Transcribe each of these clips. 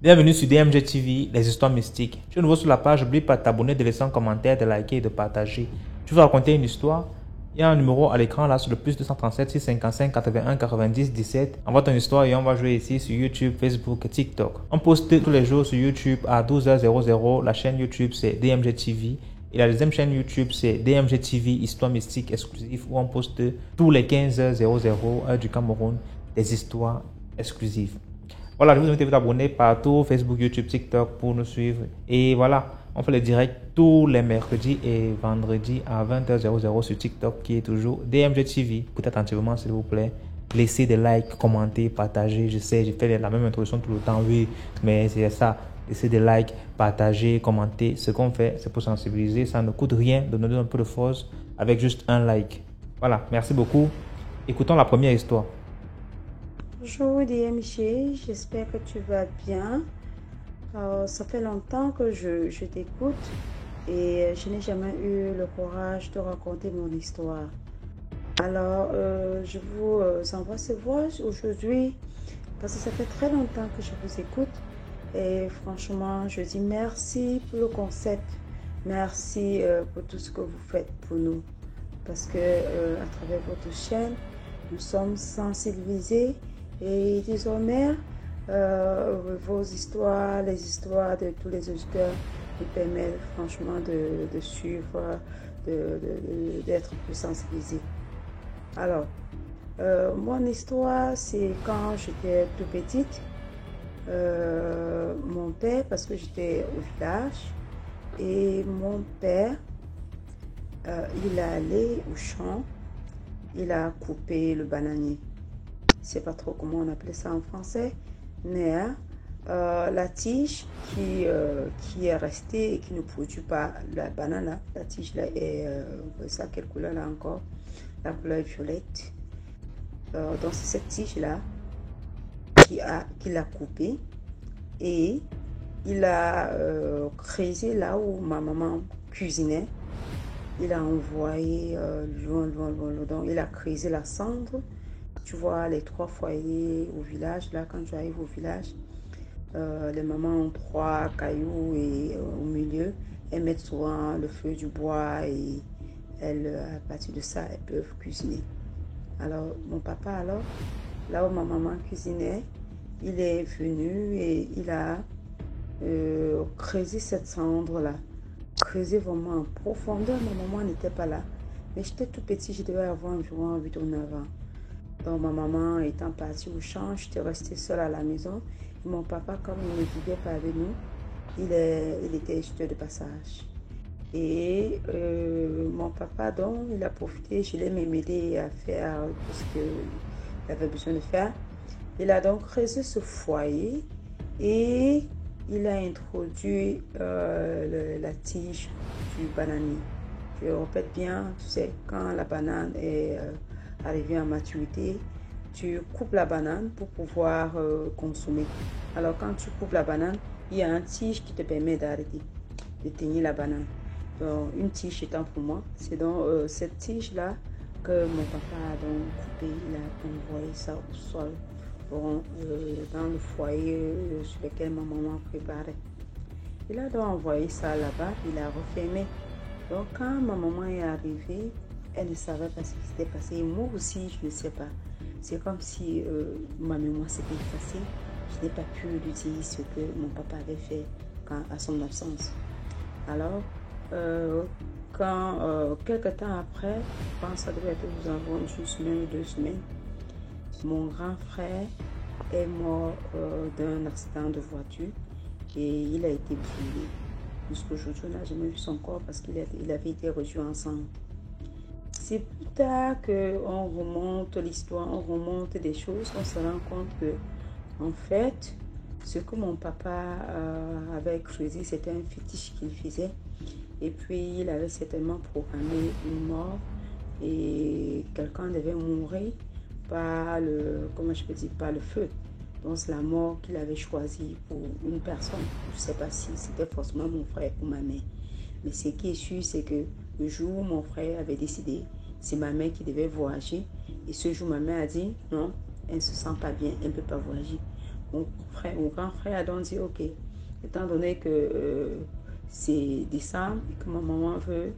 Bienvenue sur DMG TV, les histoires mystiques. Si tu es nouveau sur la page, n'oublie pas de t'abonner, de laisser un commentaire, de liker et de partager. Tu veux raconter une histoire? Il y a un numéro à l'écran là sur le plus 237 655 81 90 17. Envoie ton histoire et on va jouer ici sur YouTube, Facebook et TikTok. On poste tous les jours sur YouTube à 12h00. La chaîne YouTube c'est DMG TV. Et la deuxième chaîne YouTube c'est DMG TV, histoire mystique exclusive, où on poste tous les 15h00 heure du Cameroun des histoires exclusives. Voilà, je vous invite à vous abonner partout, Facebook, YouTube, TikTok pour nous suivre. Et voilà, on fait le direct tous les mercredis et vendredis à 20h00 sur TikTok qui est toujours DMG TV. Écoutez attentivement s'il vous plaît. Laissez des likes, commentez, partagez. Je sais, j'ai fait la même introduction tout le temps, oui, mais c'est ça. Laissez des likes, partagez, commentez. Ce qu'on fait, c'est pour sensibiliser. Ça ne coûte rien de nous donner un peu de force avec juste un like. Voilà, merci beaucoup. Écoutons la première histoire. Bonjour DMG, j'espère que tu vas bien. Ça fait longtemps que je t'écoute et je n'ai jamais eu le courage de raconter mon histoire. Alors, je vous envoie ce voix aujourd'hui parce que ça fait très longtemps que je vous écoute et franchement, je dis merci pour le concept. Merci pour tout ce que vous faites pour nous parce que à travers votre chaîne, nous sommes sensibilisés. Et désormais, vos histoires, les histoires de tous les auditeurs nous permettent franchement de suivre, d'être plus sensibilisés. Alors, mon histoire, c'est quand j'étais tout petite, mon père, parce que j'étais au village, et mon père, il est allé au champ, il a coupé le bananier. Je ne sais pas trop comment on appelait ça en français, mais la tige qui est restée et qui ne produit pas la banane, là, la tige là est, ça quelle couleur là encore? La couleur violette. Donc c'est cette tige là qu'il a coupée et il a creusé là où ma maman cuisinait. Il a envoyé loin. Donc il a creusé la cendre. Tu vois les 3 foyers au village, là quand j'arrive au village, les mamans ont 3 cailloux et au milieu, elles mettent souvent le feu du bois et à partir de ça, elles peuvent cuisiner. Alors mon papa, alors, là où ma maman cuisinait, il est venu et il a creusé cette cendre-là, creusé vraiment en profondeur. Ma maman n'était pas là, mais j'étais tout petit, je devais avoir environ 8 ou 9 ans. Donc ma maman étant partie au champ, j'étais restée seule à la maison. Et mon papa, comme il ne vivait pas avec nous, il était juste de passage. Et mon papa, donc, il a profité, je l'ai même aidé à faire tout ce qu'il avait besoin de faire. Il a donc creusé ce foyer et il a introduit la tige du bananier. Je répète bien, tu sais, quand la banane est arrivé à maturité, tu coupes la banane pour pouvoir consommer. Alors quand tu coupes la banane, il y a un tige qui te permet d'arrêter, de tenir la banane. Donc une tige étant pour moi, c'est donc cette tige là que mon papa a donc coupé, il a envoyé ça au sol, bon, dans le foyer sur lequel ma maman préparait. Il a donc envoyé ça là-bas, il a refermé. Donc quand ma maman est arrivée, elle ne savait pas ce qui s'était passé. Et moi aussi, je ne sais pas. C'est comme si ma mémoire s'était effacée. Je n'ai pas pu lui dire ce que mon papa avait fait à son absence. Alors, quelques temps après, je pense que ça devait être environ une semaine ou 2 semaines, mon grand frère est mort d'un accident de voiture et il a été brûlé. Jusqu'aujourd'hui, on n'a jamais vu son corps parce qu'il avait été reçu ensemble. C'est plus tard qu'on remonte l'histoire, on remonte des choses, on se rend compte que, en fait, ce que mon papa avait creusé, c'était un fétiche qu'il faisait. Et puis, il avait certainement programmé une mort et quelqu'un devait mourir par par le feu. Donc, c'est la mort qu'il avait choisie pour une personne. Je ne sais pas si c'était forcément mon frère ou ma mère. Mais ce qui est sûr, c'est que le jour où mon frère avait décidé c'est ma mère qui devait voyager. Et ce jour, ma mère a dit, non, elle ne se sent pas bien, elle ne peut pas voyager. Mon grand frère a donc dit, ok, étant donné que c'est décembre et que ma maman veut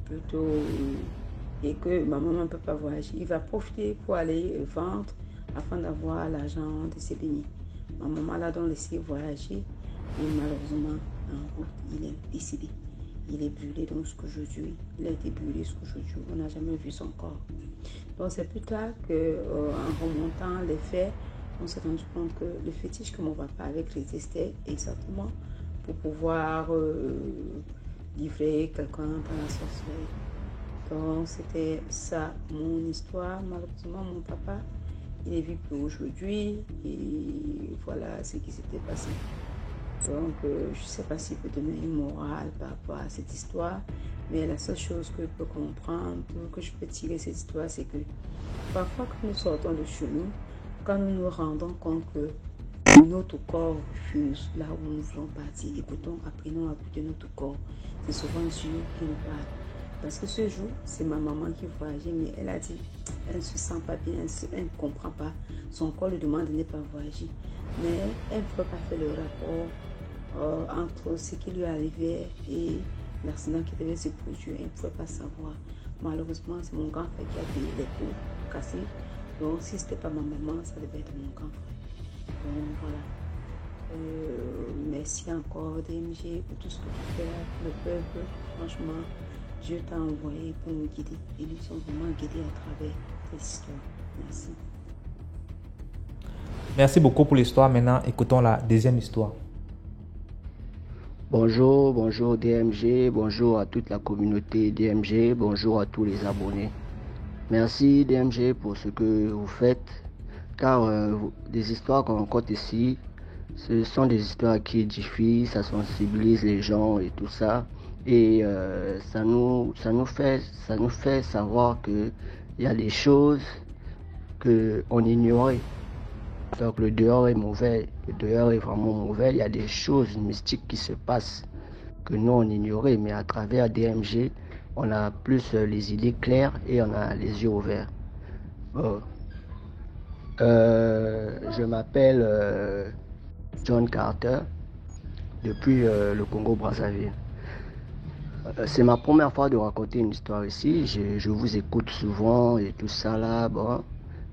plutôt, et que ma maman ne peut pas voyager, il va profiter pour aller vendre afin d'avoir l'argent de ses beignets. Ma maman l'a donc laissé voyager et malheureusement, en route, il est décédé. Il est brûlé donc jusqu'aujourd'hui. Il a été brûlé jusqu'aujourd'hui. On n'a jamais vu son corps. Donc c'est plus tard qu'en remontant les faits, on s'est rendu compte que le fétiche que mon papa avait créé, c'était exactement pour pouvoir livrer quelqu'un dans la sorcellerie. Donc c'était ça mon histoire. Malheureusement, mon papa, il est plus aujourd'hui et voilà ce qui s'était passé. Donc, je ne sais pas s'il peut donner une morale par rapport à cette histoire, mais la seule chose que je peux comprendre, que je peux tirer de cette histoire, c'est que parfois quand nous sortons de chez nous, quand nous nous rendons compte que notre corps refuse là où nous voulons partir, écoutons, apprenons à écouter notre corps. C'est souvent Dieu qui nous parle. Parce que ce jour, c'est ma maman qui voyageait, mais elle a dit, elle ne se sent pas bien, elle ne comprend pas. Son corps lui demande de ne pas voyager. Mais elle ne peut pas faire le rapport entre ce qui lui arrivait et l'accident qui devait se produire. Elle ne pouvait pas savoir. Malheureusement, c'est mon grand frère qui a payé les coups cassés. Donc, si ce n'était pas ma maman, ça devait être mon grand frère. Donc, voilà. Merci encore, DMG, pour tout ce que tu fais pour le peuple. Franchement, Dieu t'a envoyé pour nous guider. Et nous sommes vraiment guidés à travers tes histoires. Merci. Merci beaucoup pour l'histoire. Maintenant, écoutons la deuxième histoire. Bonjour, bonjour DMG, bonjour à toute la communauté DMG, bonjour à tous les abonnés. Merci DMG pour ce que vous faites, car des histoires qu'on rencontre ici, ce sont des histoires qui édifient, ça sensibilise les gens et tout ça. Et ça nous fait savoir qu'il y a des choses qu'on ignorait. Donc le dehors est mauvais, le dehors est vraiment mauvais. Il y a des choses mystiques qui se passent que nous on ignorait, mais à travers DMG, on a plus les idées claires et on a les yeux ouverts. Bon. Je m'appelle John Carter depuis le Congo-Brazzaville. C'est ma première fois de raconter une histoire ici. Je vous écoute souvent et tout ça là, bon,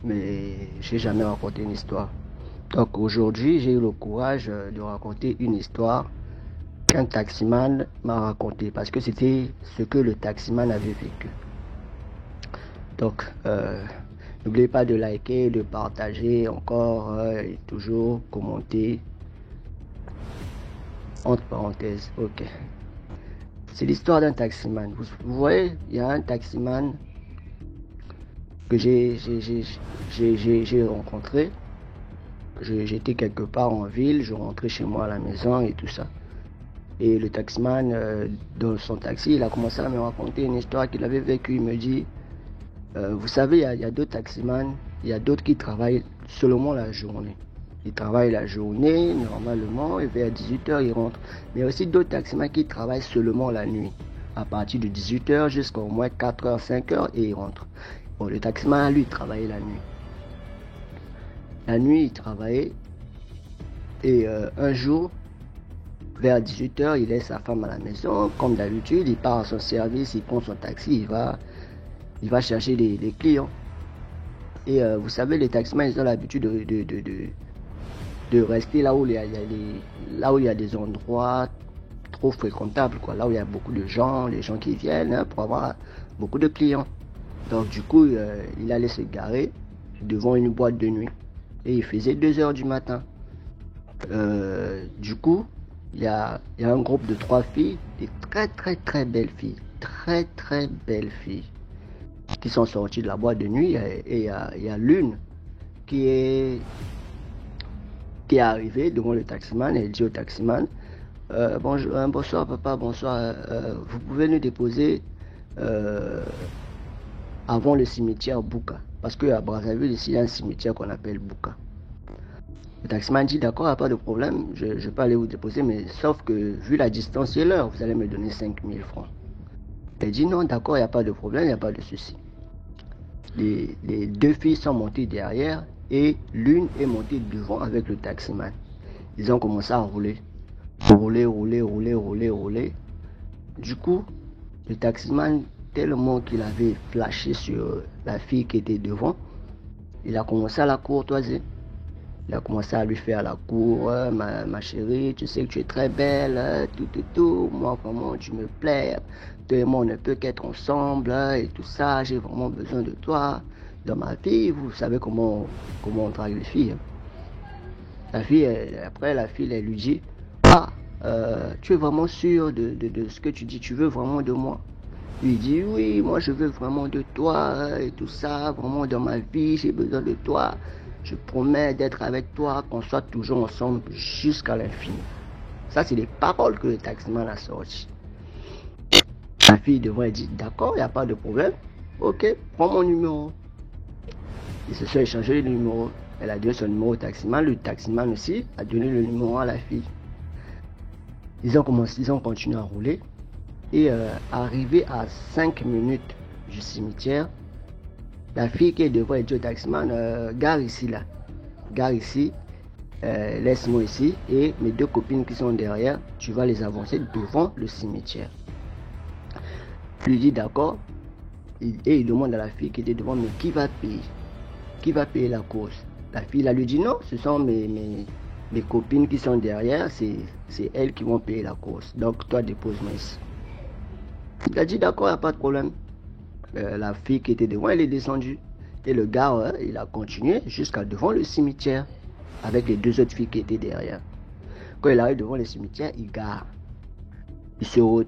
mais j'ai jamais raconté une histoire. Donc aujourd'hui, j'ai eu le courage de raconter une histoire qu'un taximan m'a raconté parce que c'était ce que le taximan avait vécu. Donc, n'oubliez pas de liker, de partager encore et toujours commenter. Entre parenthèses, ok. C'est l'histoire d'un taximan. Vous voyez, il y a un taximan que j'ai rencontré. J'étais quelque part en ville, je rentrais chez moi à la maison et tout ça. Et le taximan, dans son taxi, il a commencé à me raconter une histoire qu'il avait vécue. Il me dit, vous savez, il y a d'autres taximans, il y a d'autres qui travaillent seulement la journée. Ils travaillent la journée, normalement, et vers 18h, ils rentrent. Mais aussi d'autres taximans qui travaillent seulement la nuit. À partir de 18h jusqu'à au moins 4h, 5h, et ils rentrent. Bon, le taximan, lui, il travaillait la nuit. La nuit, il travaillait. Et un jour, vers 18h, il laisse sa femme à la maison. Comme d'habitude, il part à son service, il prend son taxi, il va chercher des clients. Et vous savez, les taximans, ils ont l'habitude de rester là où il y a des endroits trop fréquentables, quoi, là où il y a beaucoup de gens, les gens qui viennent pour avoir beaucoup de clients. Donc du coup, il allait se garer devant une boîte de nuit et il faisait 2h du matin. Du coup, il y a un groupe de 3 filles, des très belles filles, très belles filles qui sont sorties de la boîte de nuit et il y a l'une qui est arrivée devant le taximan. Elle dit au taximan, bonsoir papa, bonsoir, vous pouvez nous déposer avant le cimetière Bouka, parce qu'à Brazzaville ici il y a un cimetière qu'on appelle Bouka. Le taximan dit d'accord, il n'y a pas de problème, je peux aller vous déposer, mais sauf que vu la distance et l'heure, vous allez me donner 5000 francs. Elle dit non, d'accord, il n'y a pas de problème, il n'y a pas de souci. les deux filles sont montées derrière et l'une est montée devant avec le taximan. Ils ont commencé à rouler. Rouler. Du coup, le taximan, tellement qu'il avait flashé sur la fille qui était devant, il a commencé à la courtoiser. Il a commencé à lui faire la cour, ma chérie, tu sais que tu es très belle, tout. Moi, vraiment, tu me plais. Toi et moi, on ne peut qu'être ensemble, et tout ça. J'ai vraiment besoin de toi dans ma vie. Vous savez comment on drague les filles. La fille, elle lui dit, tu es vraiment sûr de ce que tu dis, tu veux vraiment de moi? Lui dit, oui, moi je veux vraiment de toi et tout ça, vraiment dans ma vie, j'ai besoin de toi. Je promets d'être avec toi, qu'on soit toujours ensemble jusqu'à l'infini. Ça, c'est les paroles que le taximan a sorties. La fille devant, elle dit, d'accord, il n'y a pas de problème. Ok, prends mon numéro. Ils se sont échangés le numéro. Elle a donné son numéro au taximan. Le taximan aussi a donné le numéro à la fille. Ils ont continué à rouler. Et arrivé à 5 minutes du cimetière, la fille qui est devant, elle dit au taximan, gare ici là. Gare ici, laisse-moi ici. Et mes deux copines qui sont derrière, tu vas les avancer devant le cimetière. Il lui dit d'accord. Et il demande à la fille qui était devant, mais qui va payer? Qui va payer la course? La fille là lui dit non, ce sont mes copines qui sont derrière, c'est elles qui vont payer la course. Donc toi dépose-moi ici. Il a dit d'accord, il n'y a pas de problème. La fille qui était devant, elle est descendue. Et le gars, il a continué jusqu'à devant le cimetière avec les deux autres filles qui étaient derrière. Quand il arrive devant le cimetière, il gare.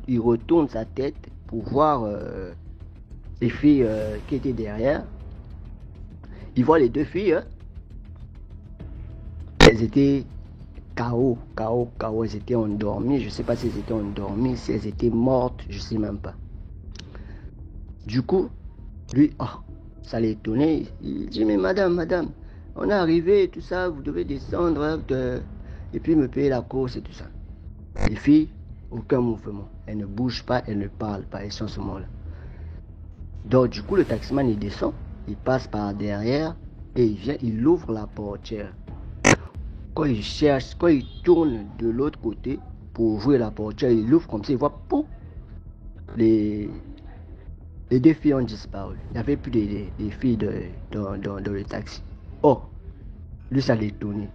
Il retourne sa tête pour voir les filles qui étaient derrière. Il voit les deux filles. Elles étaient KO. Elles étaient endormies. Je ne sais pas si elles étaient endormies, si elles étaient mortes, je ne sais même pas. Du coup, lui, ça l'a étonné. Il dit, mais madame, on est arrivé et tout ça, vous devez descendre et puis me payer la course et tout ça. Les filles, aucun mouvement. Elles ne bougent pas, elles ne parlent pas, elles sont ce moment-là. Donc du coup, le taximan, il descend, il passe par derrière et il vient, il ouvre la portière. Quand il tourne de l'autre côté pour ouvrir la portière, il ouvre comme ça, il voit, pouf, les deux filles ont disparu. Il n'y avait plus des filles dans le taxi. Oh, lui, ça l'a étonné.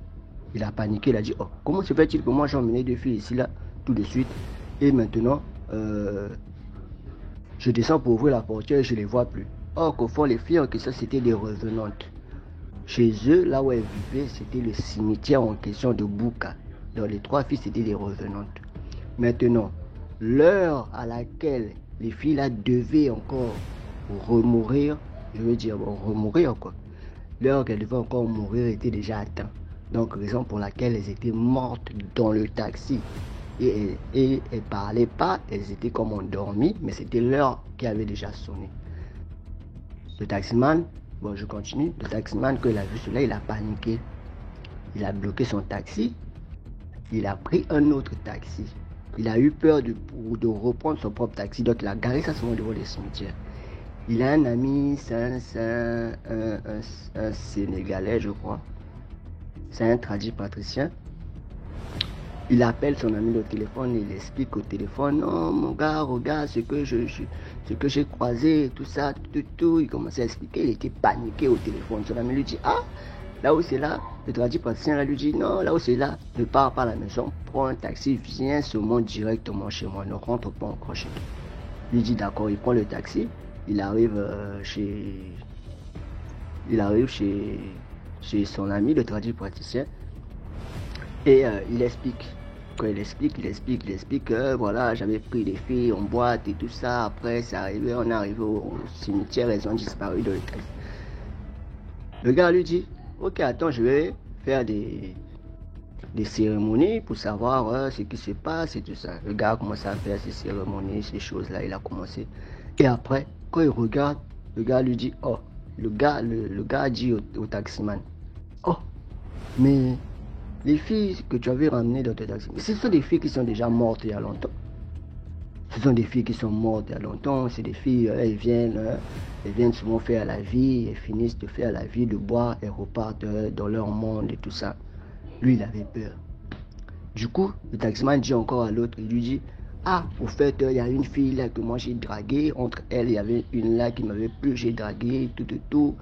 Il a paniqué, il a dit, oh, comment se fait-il que moi j'ai emmené deux filles ici, là, tout de suite, et maintenant, je descends pour ouvrir la portière et je ne les vois plus. Or, qu'au fond, les filles en question, c'était des revenantes. Chez eux, là où elles vivaient, c'était le cimetière en question de Bouka. Donc les trois filles, c'était des revenantes. Maintenant, l'heure à laquelle les filles là devaient encore remourir, je veux dire, remourir quoi. L'heure qu'elles devaient encore mourir était déjà atteinte. Donc raison pour laquelle elles étaient mortes dans le taxi. Et elles ne parlaient pas, elles étaient comme endormies, mais c'était l'heure qui avait déjà sonné. Le taximan, bon je continue, le taximan quand il a vu cela, il a paniqué. Il a bloqué son taxi, il a pris un autre taxi. Il a eu peur de reprendre son propre taxi, donc il a garé ça sur le devant des cimetières. Il a un ami, c'est un Sénégalais, je crois. C'est un tradit patricien. Il appelle son ami au téléphone, il explique au téléphone, non mon gars, regarde ce que j'ai croisé, tout ça, tout. Il commençait à expliquer, il était paniqué au téléphone. Son ami lui dit, là où c'est là, le tradit patricien lui dit, non, là où c'est là, ne pars pas à la maison, prends un taxi, viens seulement directement chez moi, ne rentre pas encore chez toi. Il dit d'accord, il prend le taxi, il arrive chez son ami, le tradit praticien, et il explique. Quand il explique que voilà, j'avais pris des filles en boîte et tout ça. Après, on est arrivé au cimetière, elles ont disparu de le taxi. Le gars lui dit, ok, attends, je vais faire des cérémonies pour savoir ce qui se passe et tout ça. Le gars a commencé à faire ces cérémonies, ces choses-là, il a commencé. Et après, quand il regarde, le gars lui dit, le gars dit au taximan, mais les filles que tu avais ramenées dans ton taxi, ce sont des filles qui sont déjà mortes il y a longtemps. Ce sont des filles qui sont mortes il y a longtemps. C'est des filles, elles viennent souvent faire la vie, elles finissent de faire la vie, de boire, elles repartent dans leur monde et tout ça. Lui, il avait peur. Du coup, le taximan dit encore à l'autre, il lui dit, ah, au fait, il y a une fille là que moi j'ai draguée. Entre elles, il y avait une là qui m'avait plu, j'ai dragué, tout.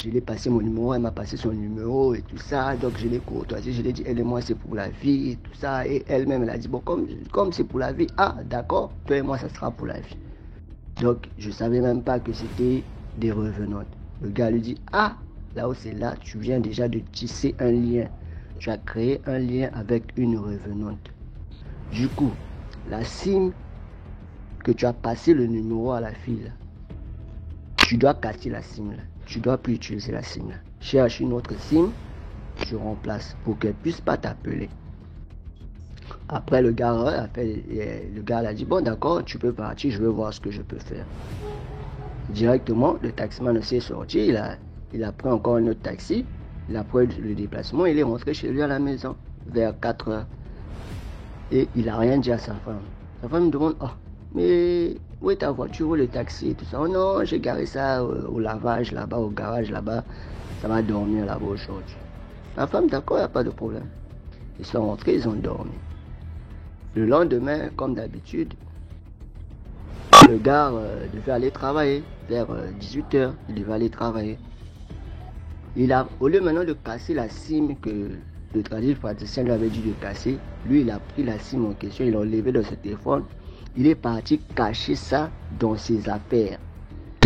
Je lui ai passé mon numéro, elle m'a passé son numéro et tout ça. Donc je l'ai courtoisé, je lui ai dit, elle et moi c'est pour la vie et tout ça. Et elle-même, elle a dit, bon, comme c'est pour la vie, ah, d'accord, toi et moi ça sera pour la vie. Donc je ne savais même pas que c'était des revenantes. Le gars lui dit, ah, là-haut c'est là, tu viens déjà de tisser un lien. Tu as créé un lien avec une revenante. Du coup, la SIM que tu as passé le numéro à la fille, là, tu dois casser la SIM là. Tu dois plus utiliser la SIM là. Cherche une autre SIM, tu remplaces pour qu'elle puisse pas t'appeler. Après le gars a dit bon d'accord, tu peux partir, je vais voir ce que je peux faire. Directement, le taximan s'est sorti, il a pris encore un autre taxi, il a pris le déplacement, il est rentré chez lui à la maison vers 4 heures. Et il n'a rien dit à sa femme. Sa femme me demande, oh, mais où est ta voiture, où est le taxi et tout ça? Oh non, j'ai garé ça au lavage là-bas, au garage là-bas. Ça va dormir là-bas aujourd'hui. La femme, d'accord, il n'y a pas de problème. Ils sont rentrés, ils ont dormi. Le lendemain, comme d'habitude, le gars devait aller travailler. Vers 18h, il devait aller travailler. Au lieu maintenant de casser la SIM que le praticien lui avait dit de casser, lui, il a pris la SIM en question, il l'a enlevé dans ce téléphone. Il est parti cacher ça dans ses affaires.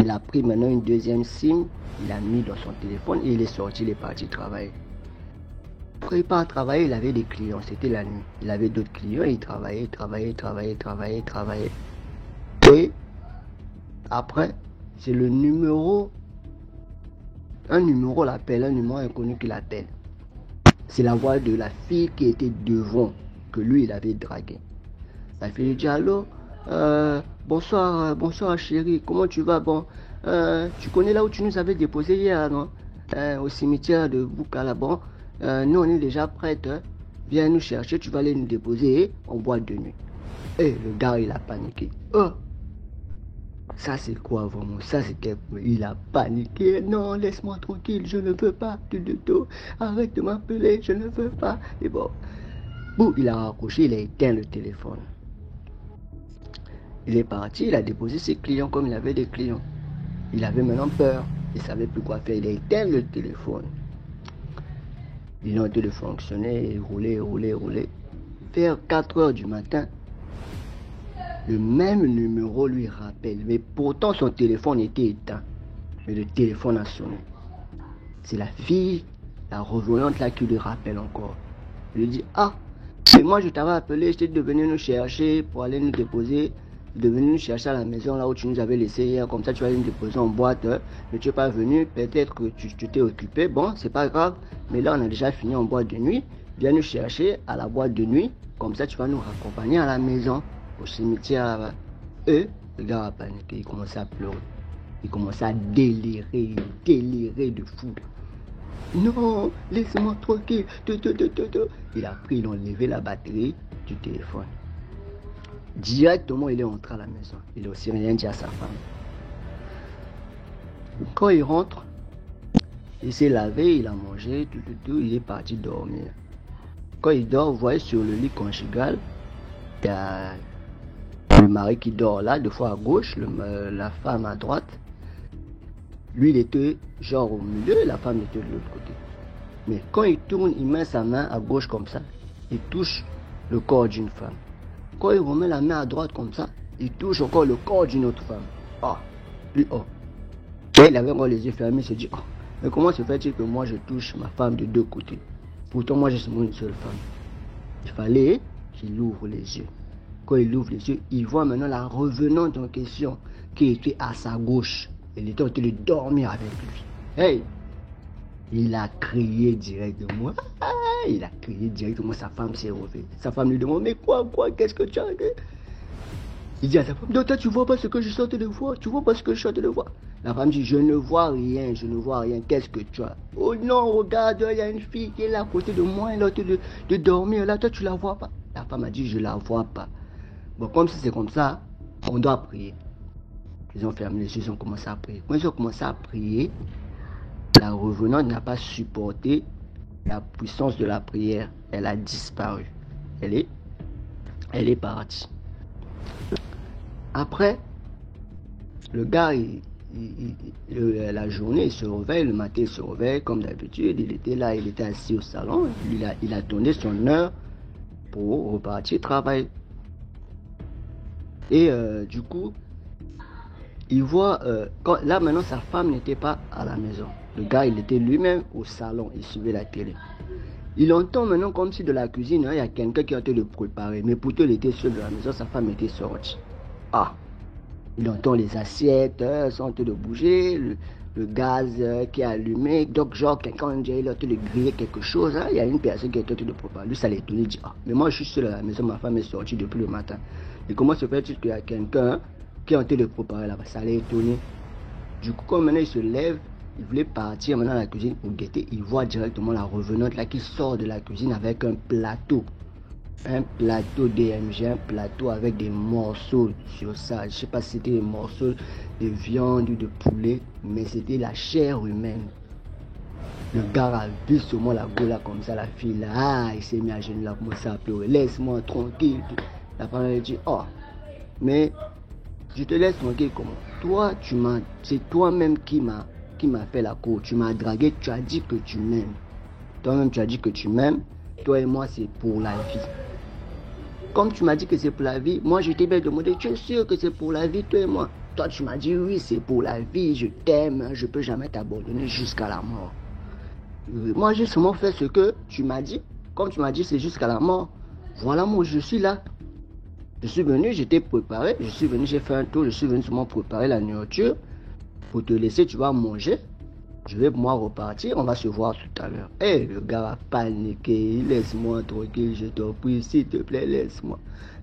Il a pris maintenant une deuxième SIM, il l'a mis dans son téléphone et il est sorti, il est parti travailler. Quand il part travailler, il avait des clients, c'était la nuit. Il avait d'autres clients, il travaillait. Et après, c'est un numéro l'appelle, un numéro inconnu qui l'appelle. C'est la voix de la fille qui était devant, que lui, il avait dragué. La fille lui dit, allô, bonsoir chérie, comment tu vas? Bon, tu connais là où tu nous avais déposé hier, non? Au cimetière de Bukala. Bon, nous on est déjà prêtes, hein? Viens nous chercher, tu vas aller nous déposer en boîte de nuit. Et le gars, il a paniqué. Oh, ça c'est quoi vraiment? Ça c'est quelque... Il a paniqué. Non, laisse-moi tranquille, je ne veux pas. Arrête de m'appeler, je ne veux pas. Et bon, il a raccroché, il a éteint le téléphone. Il est parti, il a déposé ses clients comme il avait des clients. Il avait maintenant peur, il ne savait plus quoi faire. Il a éteint le téléphone. Il a arrêté de fonctionner, il roulait. Vers 4 heures du matin, le même numéro lui rappelle. Mais pourtant, son téléphone était éteint. Mais le téléphone a sonné. C'est la fille, la revenante là qui lui rappelle encore. Il lui dit, ah, mais moi je t'avais appelé, j'étais devenu nous chercher pour aller nous déposer. Devenu nous chercher à la maison là où tu nous avais laissé hier, comme ça tu vas aller nous déposer en boîte, mais tu n'es pas venu, peut-être que tu t'es occupé, bon c'est pas grave, mais là on a déjà fini en boîte de nuit, viens nous chercher à la boîte de nuit, comme ça tu vas nous raccompagner à la maison, au cimetière là-bas. Et le gars a paniqué, il commençait à pleurer, il commençait à délirer de fou. Non, laisse-moi tranquille, il a pris, il a enlevé la batterie du téléphone. Directement, il est rentré à la maison. Il n'a aussi rien dit à sa femme. Quand il rentre, il s'est lavé, il a mangé, il est parti dormir. Quand il dort, vous voyez sur le lit conjugal, il y a le mari qui dort là, deux fois à gauche, la femme à droite. Lui, il était genre au milieu, la femme était de l'autre côté. Mais quand il tourne, il met sa main à gauche comme ça, il touche le corps d'une femme. Quand il remet la main à droite comme ça, il touche encore le corps d'une autre femme. Et il avait encore les yeux fermés, il se dit, mais comment se fait-il que moi je touche ma femme de deux côtés? Pourtant moi j'ai seulement une seule femme. Il fallait qu'il ouvre les yeux. Quand il ouvre les yeux, il voit maintenant la revenante en question qui était à sa gauche. Elle était en train de dormir avec lui. Hey! Il a crié directement. Il a crié directement. Sa femme s'est réveillée. Sa femme lui demande, mais quoi, qu'est-ce que tu as dit? Il dit à sa femme, non, toi tu vois pas ce que je suis en train de voir. Tu vois pas ce que je suis en train de voir. La femme dit, je ne vois rien. Qu'est-ce que tu as? Oh non, regarde, il y a une fille qui est là à côté de moi. Elle est en train de dormir. Là, toi tu la vois pas. La femme a dit, je la vois pas. Bon, comme si c'est comme ça, on doit prier. Ils ont fermé les yeux, ils ont commencé à prier. Quand ils ont commencé à prier, la revenante n'a pas supporté la puissance de la prière. Elle a disparu. Elle est partie. Après, le gars, la journée, il se réveille, le matin, il se réveille, comme d'habitude. Il était là, il était assis au salon. Il attendait son heure pour repartir travailler. Et du coup, il voit, là maintenant sa femme n'était pas à la maison. Le gars, il était lui-même au salon, il suivait la télé. Il entend maintenant comme si de la cuisine, il y a quelqu'un qui est en train de préparer. Mais pourtant, il était seul de la maison, sa femme était sortie. Ah, il entend les assiettes sont en train de bouger, le gaz qui est allumé. Donc, genre, quelqu'un il est en train de griller quelque chose. Il y a une personne qui est en train de préparer. Lui, ça l'étonne, il dit, ah, mais moi, je suis seul à la maison, ma femme est sortie depuis le matin. Et comment se fait-il qu'il y a quelqu'un qui est en train de préparer là-bas? Ça l'a étonné. Du coup, comme maintenant il se lève, il voulait partir maintenant à la cuisine pour guetter. Il voit directement la revenante là qui sort de la cuisine avec un plateau. Un plateau DMG, un plateau avec des morceaux sur ça. Je ne sais pas si c'était des morceaux de viande ou de poulet, mais c'était la chair humaine. Le gars a vu seulement la go là comme ça, la fille là, il s'est mis à genoux là, commencé à pleurer. Laisse-moi tranquille. La femme lui dit, oh, mais je te laisse tranquille comment? Toi, c'est toi-même qui m'a fait la cour. Tu m'as dragué, tu as dit que tu m'aimes. Toi-même, tu as dit que tu m'aimes. Toi et moi, c'est pour la vie. Comme tu m'as dit que c'est pour la vie, moi, je t'ai bien demandé, tu es sûr que c'est pour la vie, toi et moi? Toi, tu m'as dit, oui, c'est pour la vie, je t'aime, je ne peux jamais t'abandonner jusqu'à la mort. Moi, j'ai seulement fait ce que tu m'as dit. Comme tu m'as dit, c'est jusqu'à la mort. Voilà, moi, je suis là. Je suis venu, j'étais préparé, j'ai fait un tour, je suis venu seulement préparer la nourriture pour te laisser, tu vas manger. Je vais moi repartir, on va se voir tout à l'heure. Le gars a paniqué, laisse-moi tranquille, je t'en prie, s'il te plaît, laisse-moi.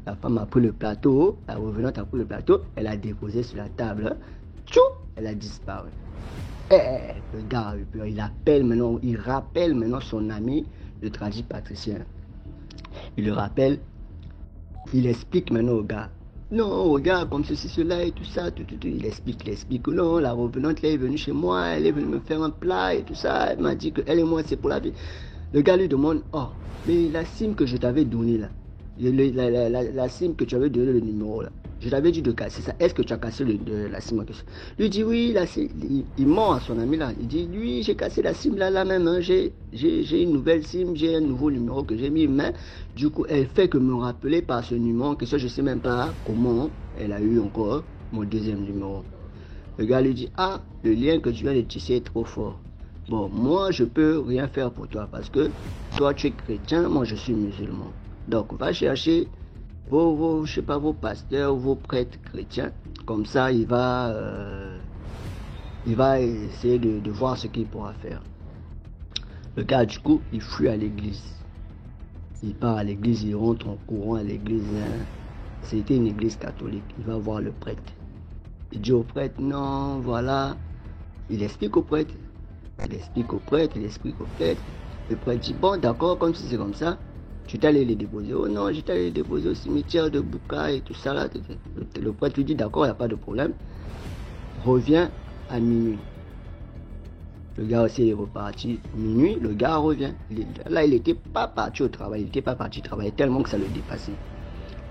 La femme a pris le plateau, la revenante a pris le plateau, elle a déposé sur la table, tchou, elle a disparu. Le gars a eu peur, il rappelle maintenant son ami, le tradipatricien. Il le rappelle. Il explique maintenant au gars. Non, regarde, comme ceci, cela et tout ça. Il explique. Non, la revenante, là, est venue chez moi. Elle est venue me faire un plat et tout ça. Elle m'a dit qu'elle et moi, c'est pour la vie. Le gars lui demande, oh, mais la SIM que je t'avais donnée là. La SIM que tu avais donné le numéro là. Je t'avais dit de casser ça. Est-ce que tu as cassé la SIM en question? Lui dit oui, il ment à son ami là. Il dit lui, j'ai cassé la SIM là même. Hein. J'ai une nouvelle SIM, j'ai un nouveau numéro que j'ai mis. Mais du coup, elle fait que me rappeler par ce numéro en question. Je ne sais même pas comment elle a eu encore mon deuxième numéro. Le gars lui dit ah, le lien que tu viens de tisser est trop fort. Bon, moi je peux rien faire pour toi parce que toi tu es chrétien, moi je suis musulman. Donc va chercher vos pasteurs, vos prêtres chrétiens. Comme ça, il va essayer de voir ce qu'il pourra faire. Le gars, du coup, il fuit à l'église. Il part à l'église, il rentre en courant à l'église. Hein. C'était une église catholique. Il va voir le prêtre. Il dit au prêtre, non, voilà. Il explique au prêtre. Il explique au prêtre. Le prêtre dit, bon, d'accord, comme si c'est comme ça. Tu t'es allé les déposer. Oh non, j'étais allé les déposer au cimetière de Bouka et tout ça là. Le prêtre lui dit d'accord, il n'y a pas de problème. Reviens à minuit. Le gars aussi est reparti. Minuit, le gars revient. Là, il n'était pas parti au travail. Il n'était pas parti travailler tellement que ça le dépassait.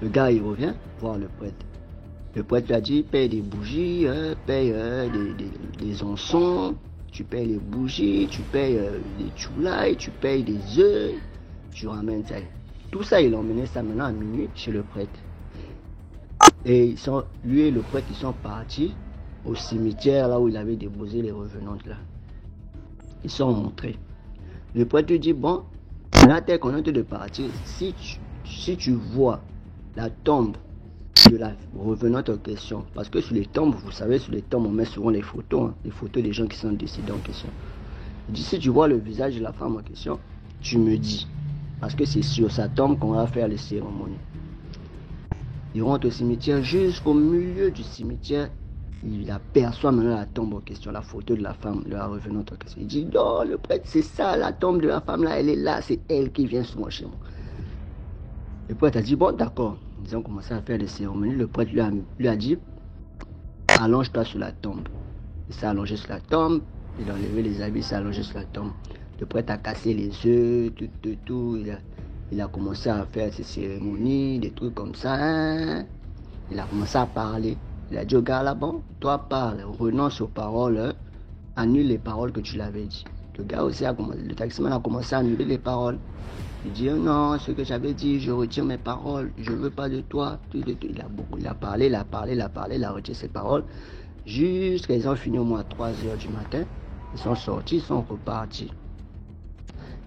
Le gars, il revient voir le prêtre. Le prêtre lui a dit paye des bougies, paye des encens, tu payes les bougies, tu payes des choulailles, tu payes des œufs. Tu ramènes ça. Tout ça, il a emmené ça maintenant à minuit chez le prêtre. Et lui et le prêtre, ils sont partis au cimetière là où il avait déposé les revenantes là. Ils sont rentrés. Le prêtre lui dit, bon, là, t'es qu'on est de partir. Si tu vois la tombe de la revenante en question, parce que sur les tombes, vous savez, sur les tombes, on met souvent les photos, les photos des gens qui sont décédés en question. Il dit, si tu vois le visage de la femme en question, tu me dis. Parce que c'est sur sa tombe qu'on va faire les cérémonies. Il rentre au cimetière, jusqu'au milieu du cimetière, il aperçoit maintenant la tombe en question, la photo de la femme, de la revenante en question. Il dit, non, le prêtre, c'est ça, la tombe de la femme là, elle est là, c'est elle qui vient souvent chez moi. Le prêtre a dit, bon, d'accord, Ils ont commencé à faire des cérémonies. Le prêtre lui a dit, allonge-toi sur la tombe. Il s'est allongé sur la tombe. Il a enlevé les habits, il s'est allongé sur la tombe. Le prêtre a cassé les œufs, tout. Il a commencé à faire ses cérémonies, des trucs comme ça. Hein. Il a commencé à parler. Il a dit au gars là-bas, toi parle, renonce aux paroles, hein. Annule les paroles que tu l'avais dit. Le gars aussi le taximan a commencé à annuler les paroles. Il dit non, ce que j'avais dit, je retire mes paroles, je veux pas de toi. Il a parlé, il a retiré ses paroles. Jusqu'à ils ont fini au moins à 3h du matin. Ils sont sortis, ils sont repartis.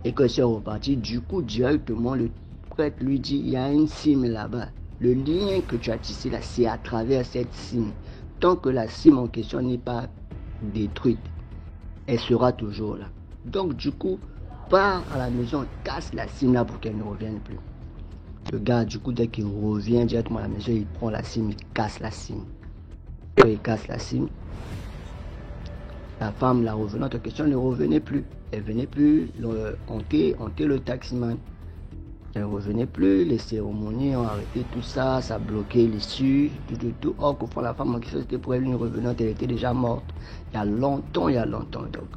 Et quand ils sont repartis, du coup, directement, le prêtre lui dit, il y a une cime là-bas. Le lien que tu as tissé là, c'est à travers cette cime. Tant que la cime en question n'est pas détruite, elle sera toujours là. Donc, du coup, pars à la maison, casse la cime là pour qu'elle ne revienne plus. Le gars, du coup, dès qu'il revient directement à la maison, il prend la cime, il casse la cime. Quand il casse la cime, la femme, la revenante en question, ne revenait plus. Elle ne venait plus hanter le taximan. Elle ne revenait plus, les cérémonies ont arrêté tout ça, ça a bloqué l'issue, tout. Or, qu'au fond, la femme en question, c'était pour elle une revenante, elle était déjà morte. Il y a longtemps. Donc,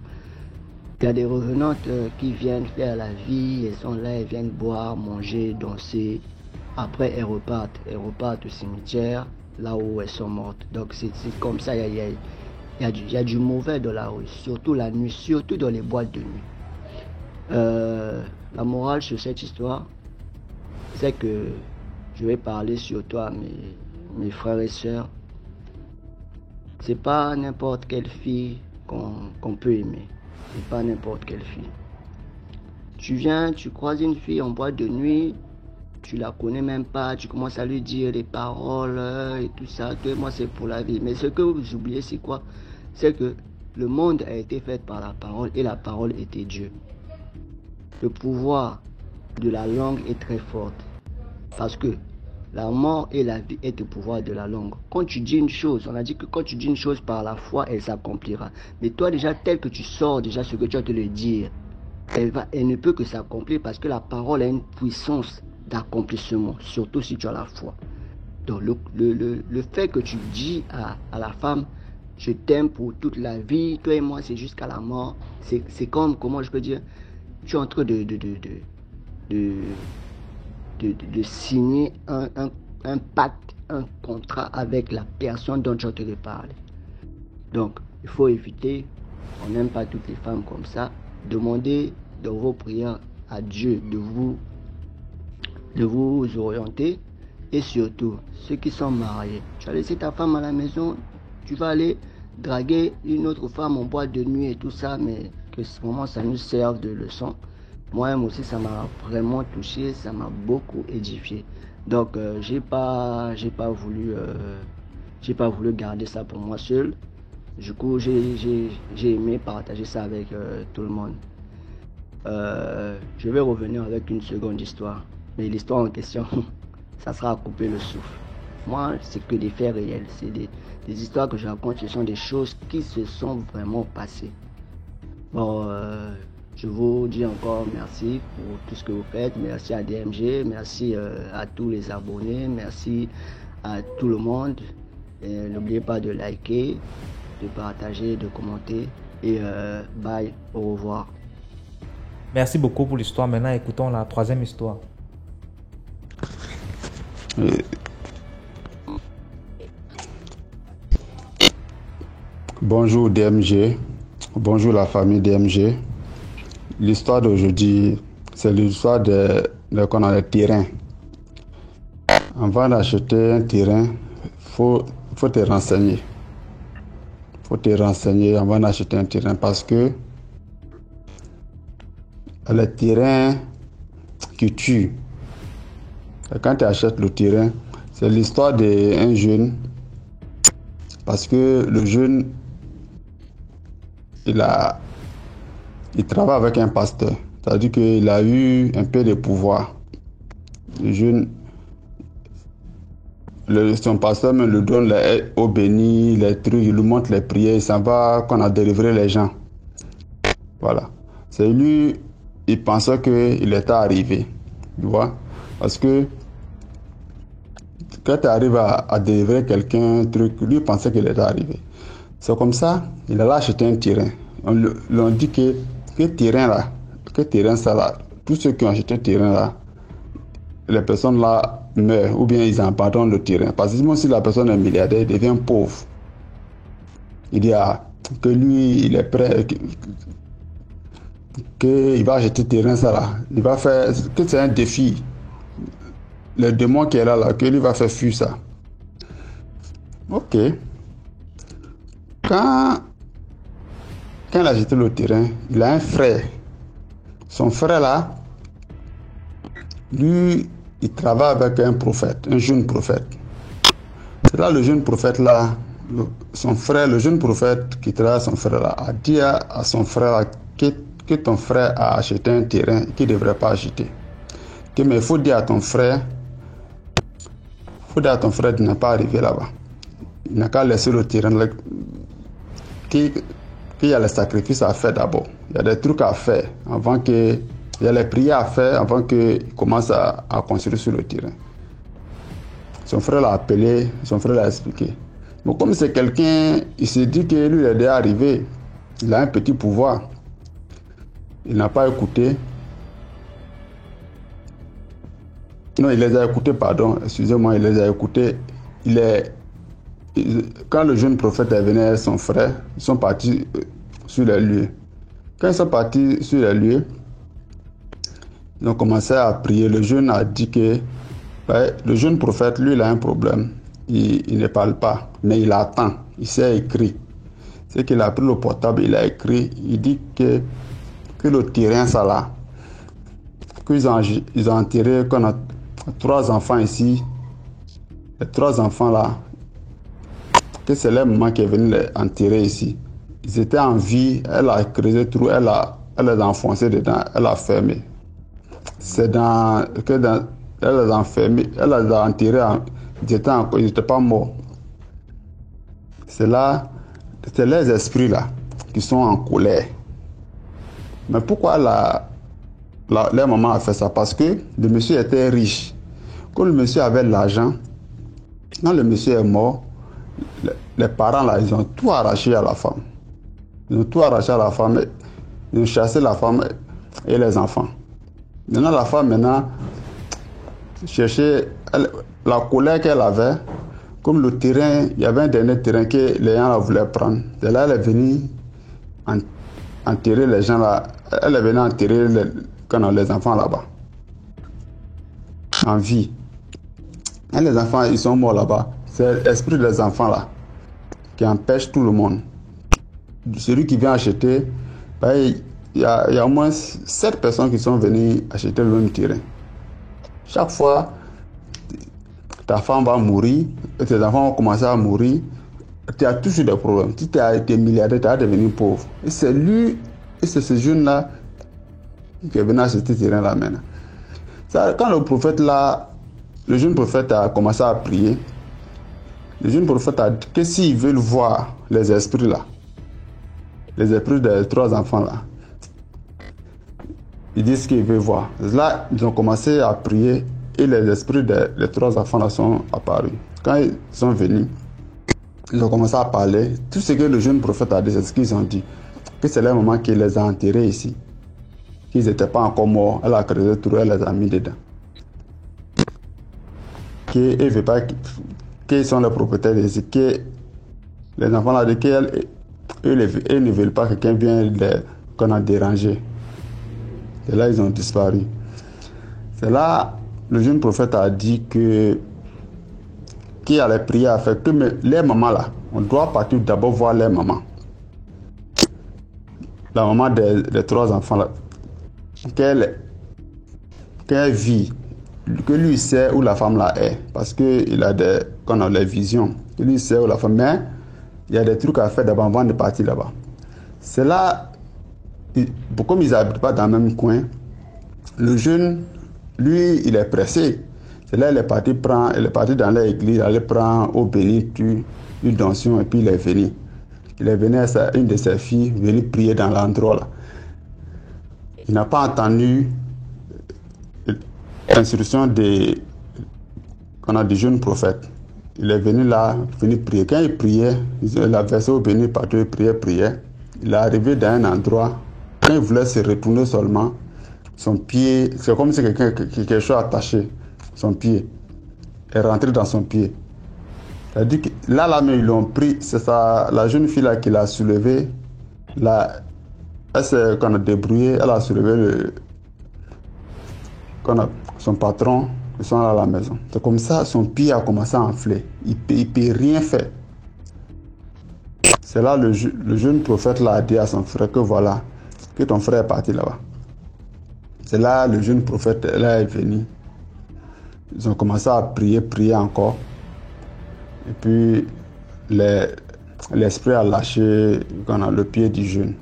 il y a des revenantes qui viennent faire la vie, elles sont là, elles viennent boire, manger, danser. Après, elles repartent au cimetière, là où elles sont mortes. Donc, c'est comme ça, il y a du mauvais dans la rue, surtout la nuit, surtout dans les boîtes de nuit. La morale sur cette histoire, c'est que je vais parler surtout à mes frères et sœurs. C'est pas n'importe quelle fille qu'on peut aimer. C'est pas n'importe quelle fille. Tu croises une fille en boîte de nuit, tu la connais même pas, tu commences à lui dire des paroles et tout ça, que moi c'est pour la vie. Mais ce que vous oubliez, c'est quoi? C'est que le monde a été fait par la parole et la parole était Dieu. Le pouvoir de la langue est très fort. Parce que la mort et la vie est au pouvoir de la langue. Quand tu dis une chose, on a dit que quand tu dis une chose par la foi, elle s'accomplira. Mais toi déjà, tel que tu sors déjà ce que tu vas te le dire, elle ne peut que s'accomplir parce que la parole a une puissance d'accomplissement, surtout si tu as la foi. Donc le fait que tu dis à la femme, je t'aime pour toute la vie, toi et moi c'est jusqu'à la mort, c'est comme, comment je peux dire, tu es en train de signer un pacte, un contrat avec la personne dont tu te parles. Donc, il faut éviter, on n'aime pas toutes les femmes comme ça, demandez dans vos prières à Dieu de vous orienter, et surtout, ceux qui sont mariés, tu as laissé ta femme à la maison, tu vas aller draguer une autre femme en boîte de nuit et tout ça, mais que ce moment ça nous serve de leçon. Moi-même aussi, ça m'a vraiment touché, ça m'a beaucoup édifié. Donc, j'ai pas voulu garder ça pour moi seul. Du coup, j'ai aimé partager ça avec tout le monde. Je vais revenir avec une seconde histoire. Mais l'histoire en question, ça sera à couper le souffle. Moi, c'est que des faits réels. C'est des histoires que je raconte, ce sont des choses qui se sont vraiment passées. Bon, je vous dis encore merci pour tout ce que vous faites. Merci à DMG, merci à tous les abonnés, merci à tout le monde. N'oubliez pas de liker, de partager, de commenter. Et bye, au revoir. Merci beaucoup pour l'histoire. Maintenant, écoutons la troisième histoire. Bonjour DMG, bonjour la famille DMG. L'histoire d'aujourd'hui, c'est l'histoire qu'on a des terrains. Avant d'acheter un terrain, faut te renseigner. Faut te renseigner avant d'acheter un terrain parce que les terrains qui tuent. Et quand tu achètes le terrain, c'est l'histoire d'un jeune. Parce que le jeune, il travaille avec un pasteur. C'est-à-dire qu'il a eu un peu de pouvoir. Le jeune, son pasteur me le donne les eaux bénies, les trucs, il lui montre les prières, il s'en va qu'on a délivré les gens. Voilà. C'est lui, il pensait qu'il était arrivé. Tu vois? Parce que quand tu arrives à délivrer quelqu'un, un truc, lui pensait qu'il était arrivé. C'est comme ça, il allait acheter un terrain. On dit que terrain ça là, tous ceux qui ont acheté le terrain là, les personnes là meurent ou bien ils abandonnent le terrain. Parce que si la personne est milliardaire, il devient pauvre. Il dit que lui, il est prêt, qu'il va acheter le terrain ça là. Il va faire, que c'est un défi. Le démon qui est là, que lui va faire fuir ça. Ok. Quand il a acheté le terrain, il a un frère. Son frère là, lui, il travaille avec un prophète, un jeune prophète. C'est là le jeune prophète là, son frère, le jeune prophète qui travaille son frère là, a dit à son frère là, que ton frère a acheté un terrain qu'il ne devrait pas acheter. Mais il faut dire à ton frère, de ne pas arriver là-bas. Il n'a qu'à laisser le terrain là, qu'il y a les sacrifices à faire d'abord. Il y a des trucs à faire avant que... Il y a les prières à faire avant qu'il commence à construire sur le terrain. Son frère l'a appelé, son frère l'a expliqué. Mais comme c'est quelqu'un, il s'est dit que lui il est déjà arrivé, il a un petit pouvoir. Il n'a pas écouté. Non, il les a écoutés, pardon, excusez-moi, il les a écoutés. Quand le jeune prophète est venu avec son frère, ils sont partis sur les lieux. Quand ils sont partis sur les lieux, ils ont commencé à prier. Le jeune a dit que le jeune prophète, lui, il a un problème. Il ne parle pas, mais il attend. Il sait écrire. C'est qu'il a pris le portable, il a écrit. Il dit que le terrain, ça là, qu'ils ont enterré, qu'on a 3 enfants ici. Les 3 enfants là, que c'est leur maman qui est venue les enterrer ici. Ils étaient en vie, elle a creusé le trou, elle les a enfoncés dedans, elle a fermé. Elle les a enfermés, elle les a enterrés, ils n'étaient pas morts. C'est les esprits là qui sont en colère. Mais pourquoi leur maman a fait ça? Parce que le monsieur était riche. Quand le monsieur avait l'argent, quand le monsieur est mort, les parents là, ils ont tout arraché à la femme. Ils ont tout arraché à la femme, ils ont chassé la femme et les enfants. Maintenant, la femme, cherchait la colère qu'elle avait, comme le terrain, il y avait un dernier terrain que les gens voulaient prendre. Et là, elle est venue enterrer les gens là, elle est venue enterrer les enfants là-bas, en vie. Et les enfants, ils sont morts là-bas. C'est l'esprit des enfants là qui empêche tout le monde. Celui qui vient acheter, il y a au moins 7 personnes qui sont venues acheter le même terrain. Chaque fois, ta femme va mourir, tes enfants vont commencer à mourir, tu as toujours des problèmes. Si tu as été milliardaire, tu vas devenir pauvre. Et c'est lui, et c'est ce jeune-là qui est venu acheter ce terrain-là maintenant. Ça, quand le jeune prophète a commencé à prier, le jeune prophète a dit que s'ils veulent voir les esprits là, les esprits des 3 enfants là, ils disent qu'ils veulent voir. Là, ils ont commencé à prier et les esprits des 3 enfants là sont apparus. Quand ils sont venus, ils ont commencé à parler. Tout ce que le jeune prophète a dit, c'est ce qu'ils ont dit. Que c'est leur maman qui les a enterrés ici. Qu'ils n'étaient pas encore morts. Elle a creusé tout, elle les a mis dedans. Qu'ils ne veulent pas, qu'ils sont les propriétaires ici. Que les enfants là, eux ne veulent pas que quelqu'un vienne qu'on a dérangé. Et là, ils ont disparu. C'est là, le jeune prophète a dit qu'il y a les prières à faire. Que les mamans là, on doit partir d'abord voir les mamans. La maman des 3 enfants là. Qu'elle vit. Que lui sait où la femme là est. Parce qu'il a qu'on a les visions. Que lui sait où la femme est. Mais il y a des trucs à faire d'abord avant de partir là-bas. C'est là, comme ils n'habitent pas dans le même coin, le jeune, lui, il est pressé. C'est là il est parti dans l'église, il allait prendre au béni une donation et puis il est venu. Il est venu avec une de ses filles, venir prier dans l'endroit là. Il n'a pas entendu l'instruction qu'on a du jeune prophète. Il est venu là, venu prier. Quand il priait, il a versé au béni partout, il priait. Il est arrivé dans un endroit, quand il voulait se retourner seulement, son pied, c'est comme si quelque chose attaché, son pied, est rentré dans son pied. C'est-à-dire que là, mais ils l'ont pris, c'est ça, la jeune fille là qui l'a soulevé, là, elle s'est qu'on a débrouillé, elle a soulevé son patron, ils sont là à la maison. C'est comme ça, son pied a commencé à enfler. Il ne peut rien faire. C'est là le jeune prophète là a dit à son frère que voilà, que ton frère est parti là-bas. C'est là le jeune prophète là est venu. Ils ont commencé à prier encore. Et puis l'esprit a lâché le pied du jeune.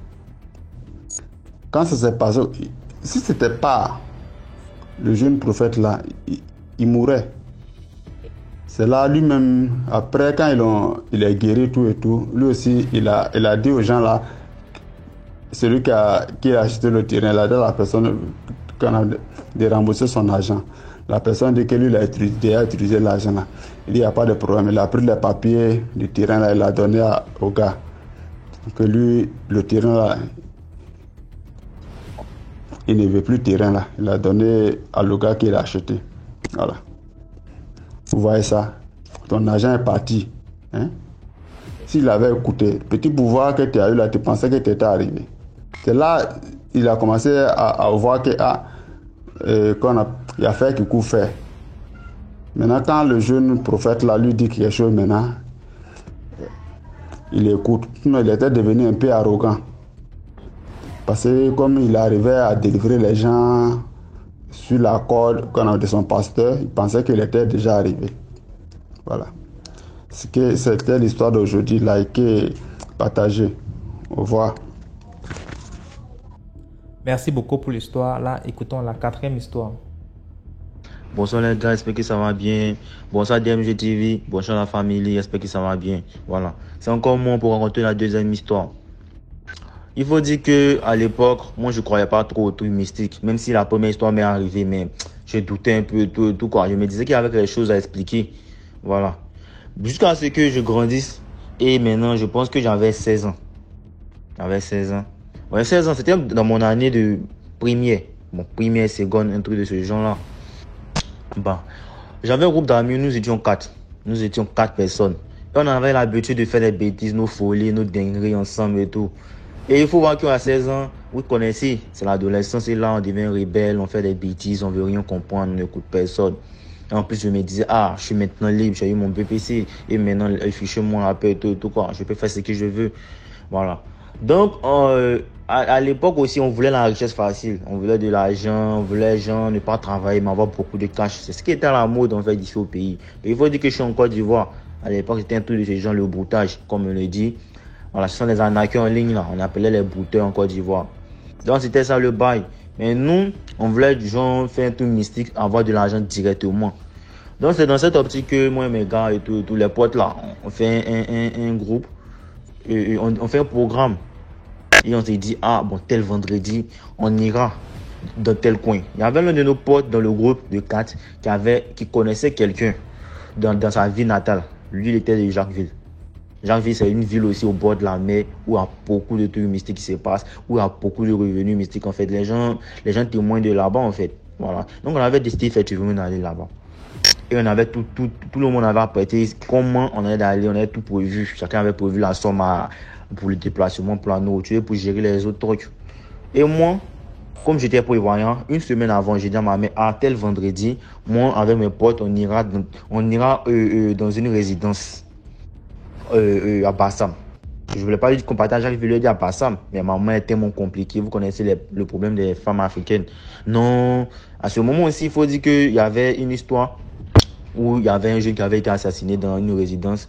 Quand ça s'est passé, si ce n'était pas le jeune prophète là, il mourrait. C'est là lui-même, après quand il est guéri tout et tout, lui aussi il a dit aux gens là, celui qui a acheté le terrain, il a dit à la personne de rembourser son argent. La personne dit que lui il a utilisé l'argent là. Il dit il n'y a pas de problème, il a pris les papiers du terrain là, il a donné au gars. Que lui, le terrain là, il ne veut plus le terrain là. Il a donné à le gars qu'il a acheté. Voilà. Vous voyez ça? Ton argent est parti. Hein? S'il avait écouté, petit pouvoir que tu as eu là, tu pensais que tu étais arrivé. C'est là il a commencé à voir que il y a fait qu'il coûte faire. Maintenant, quand le jeune prophète là lui dit quelque chose maintenant, il écoute. Sinon, il était devenu un peu arrogant. Parce que comme il arrivait à délivrer les gens sur la corde de son pasteur, il pensait qu'il était déjà arrivé. Voilà. C'était l'histoire d'aujourd'hui. Likez, partagez. Au revoir. Merci beaucoup pour l'histoire. Là, écoutons la 4e histoire. Bonsoir les gars, j'espère que ça va bien. Bonsoir DMG TV, bonsoir la famille, j'espère que ça va bien. Voilà. C'est encore moi pour raconter la 2e histoire. Il faut dire que à l'époque, moi je croyais pas trop au truc mystique, même si la première histoire m'est arrivée, mais je doutais un peu tout quoi. Je me disais qu'il y avait quelque chose à expliquer. Voilà. Jusqu'à ce que je grandisse et maintenant je pense que j'avais 16 ans. J'avais 16 ans. Ouais, 16 ans, c'était dans mon année de première. Bon, première, seconde, un truc de ce genre-là. Bah, j'avais un groupe d'amis, nous étions 4. Nous étions 4 personnes. Et on avait l'habitude de faire des bêtises, nos folies, nos dingueries ensemble et tout. Et il faut voir qu'à 16 ans, vous connaissez, c'est l'adolescence, et là on devient rebelle, on fait des bêtises, on veut rien comprendre, on n'écoute personne. Et en plus je me disais, je suis maintenant libre, j'ai eu mon BPC, et maintenant le fichier moi la paix, tout quoi, je peux faire ce que je veux. Voilà. Donc, à l'époque aussi, on voulait la richesse facile, on voulait de l'argent, on voulait les gens ne pas travailler, mais avoir beaucoup de cash. C'est ce qui était à la mode en fait ici au pays. Et il faut dire que je suis en Côte d'Ivoire. À l'époque, c'était un truc de ces gens, le broutage, comme on le dit. Voilà, ce sont les arnaqueurs en ligne, là. On appelait les brouteurs en Côte d'Ivoire. Donc, c'était ça le bail. Mais nous, on voulait du genre faire un truc mystique, avoir de l'argent directement. Donc, c'est dans cette optique que moi et mes gars et tous les potes, là, on fait un groupe. Et on fait un programme. Et on s'est dit, bon, tel vendredi, on ira dans tel coin. Il y avait l'un de nos potes dans le groupe de 4 qui connaissait quelqu'un dans sa ville natale. Lui, il était de Jacquesville. Jacquesville, c'est une ville aussi au bord de la mer où il y a beaucoup de trucs mystiques qui se passent, où il y a beaucoup de revenus mystiques en fait. Les gens témoignent de là-bas en fait. Voilà. Donc on avait décidé effectivement d'aller là-bas. Et on avait tout le monde avait apprêté comment on allait aller, on avait tout prévu. Chacun avait prévu la somme pour le déplacement, pour la nourriture, pour gérer les autres trucs. Et moi, comme j'étais prévoyant, une semaine avant, j'ai dit à ma mère, tel vendredi, moi avec mes potes, on ira dans une résidence à Bassam. Je ne voulais pas lui dire qu'on partage, je voulais dire à Bassam, mais maman est tellement compliquée. Vous connaissez le problème des femmes africaines. Non, à ce moment aussi, il faut dire qu'il y avait une histoire où il y avait un jeune qui avait été assassiné dans une résidence